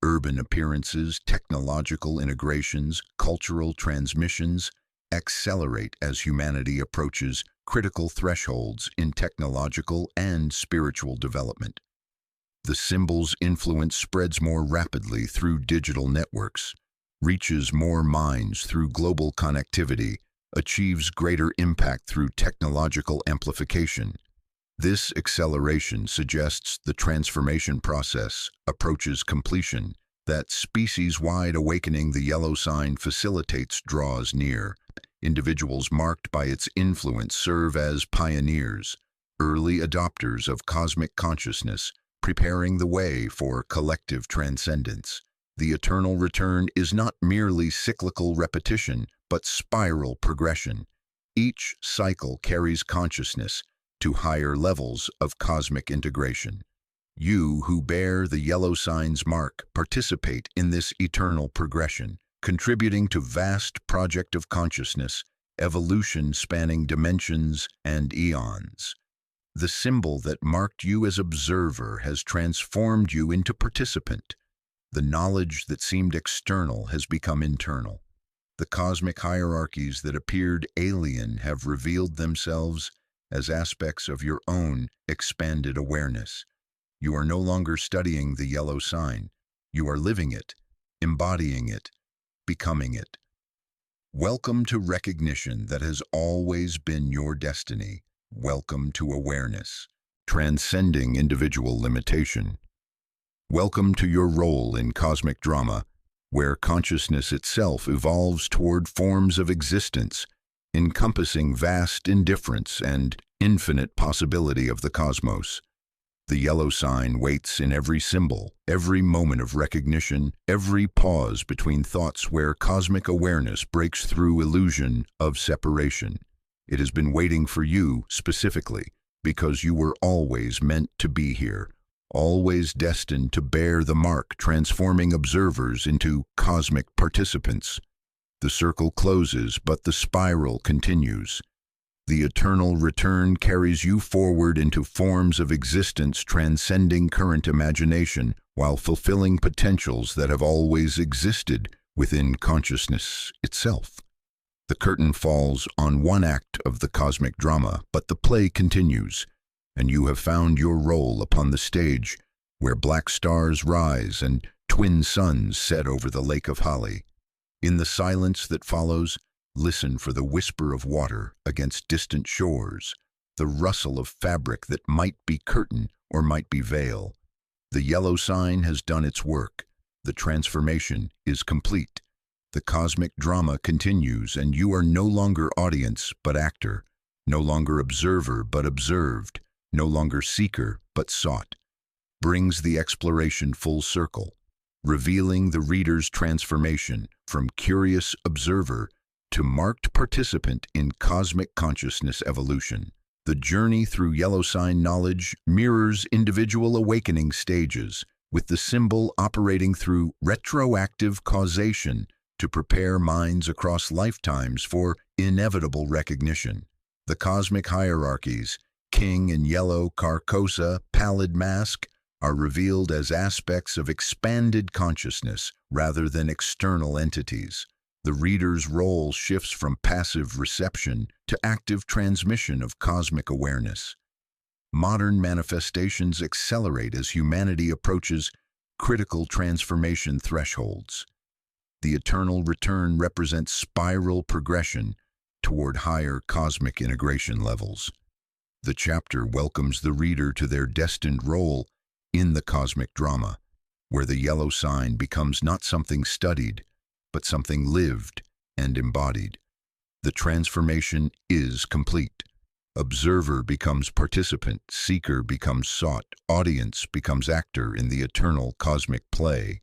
urban appearances, technological integrations, cultural transmissions, accelerate as humanity approaches critical thresholds in technological and spiritual development. The symbol's influence spreads more rapidly through digital networks, reaches more minds through global connectivity, achieves greater impact through technological amplification. This acceleration suggests the transformation process approaches completion, that species-wide awakening the yellow sign facilitates draws near. Individuals marked by its influence serve as pioneers, early adopters of cosmic consciousness, preparing the way for collective transcendence. The eternal return is not merely cyclical repetition, but spiral progression. Each cycle carries consciousness to higher levels of cosmic integration. You who bear the yellow sign's mark participate in this eternal progression, contributing to vast project of consciousness, evolution spanning dimensions and eons. The symbol that marked you as observer has transformed you into participant. The knowledge that seemed external has become internal. The cosmic hierarchies that appeared alien have revealed themselves as aspects of your own expanded awareness. You are no longer studying the yellow sign. You are living it, embodying it, becoming it. Welcome to recognition that has always been your destiny. Welcome to awareness, transcending individual limitation. Welcome to your role in cosmic drama, where consciousness itself evolves toward forms of existence, encompassing vast indifference and infinite possibility of the cosmos. The yellow sign waits in every symbol, every moment of recognition, every pause between thoughts where cosmic awareness breaks through illusion of separation. It has been waiting for you specifically because you were always meant to be here, always destined to bear the mark, transforming observers into cosmic participants. The circle closes, but the spiral continues. The eternal return carries you forward into forms of existence transcending current imagination while fulfilling potentials that have always existed within consciousness itself. The curtain falls on one act of the cosmic drama, but the play continues, and you have found your role upon the stage where black stars rise and twin suns set over the lake of Hali. In the silence that follows, listen for the whisper of water against distant shores, the rustle of fabric that might be curtain or might be veil. The yellow sign has done its work. The transformation is complete. The cosmic drama continues, and you are no longer audience but actor, no longer observer but observed, no longer seeker but sought. Brings the exploration full circle, revealing the reader's transformation from curious observer to marked participant in cosmic consciousness evolution. The journey through yellow sign knowledge mirrors individual awakening stages, with the symbol operating through retroactive causation to prepare minds across lifetimes for inevitable recognition. The cosmic hierarchies, King in yellow, Carcosa, pallid mask, are revealed as aspects of expanded consciousness rather than external entities. The reader's role shifts from passive reception to active transmission of cosmic awareness. Modern manifestations accelerate as humanity approaches critical transformation thresholds. The eternal return represents spiral progression toward higher cosmic integration levels. The chapter welcomes the reader to their destined role in the cosmic drama, where the yellow sign becomes not something studied, but something lived and embodied. The transformation is complete. Observer becomes participant, seeker becomes sought, audience becomes actor in the eternal cosmic play.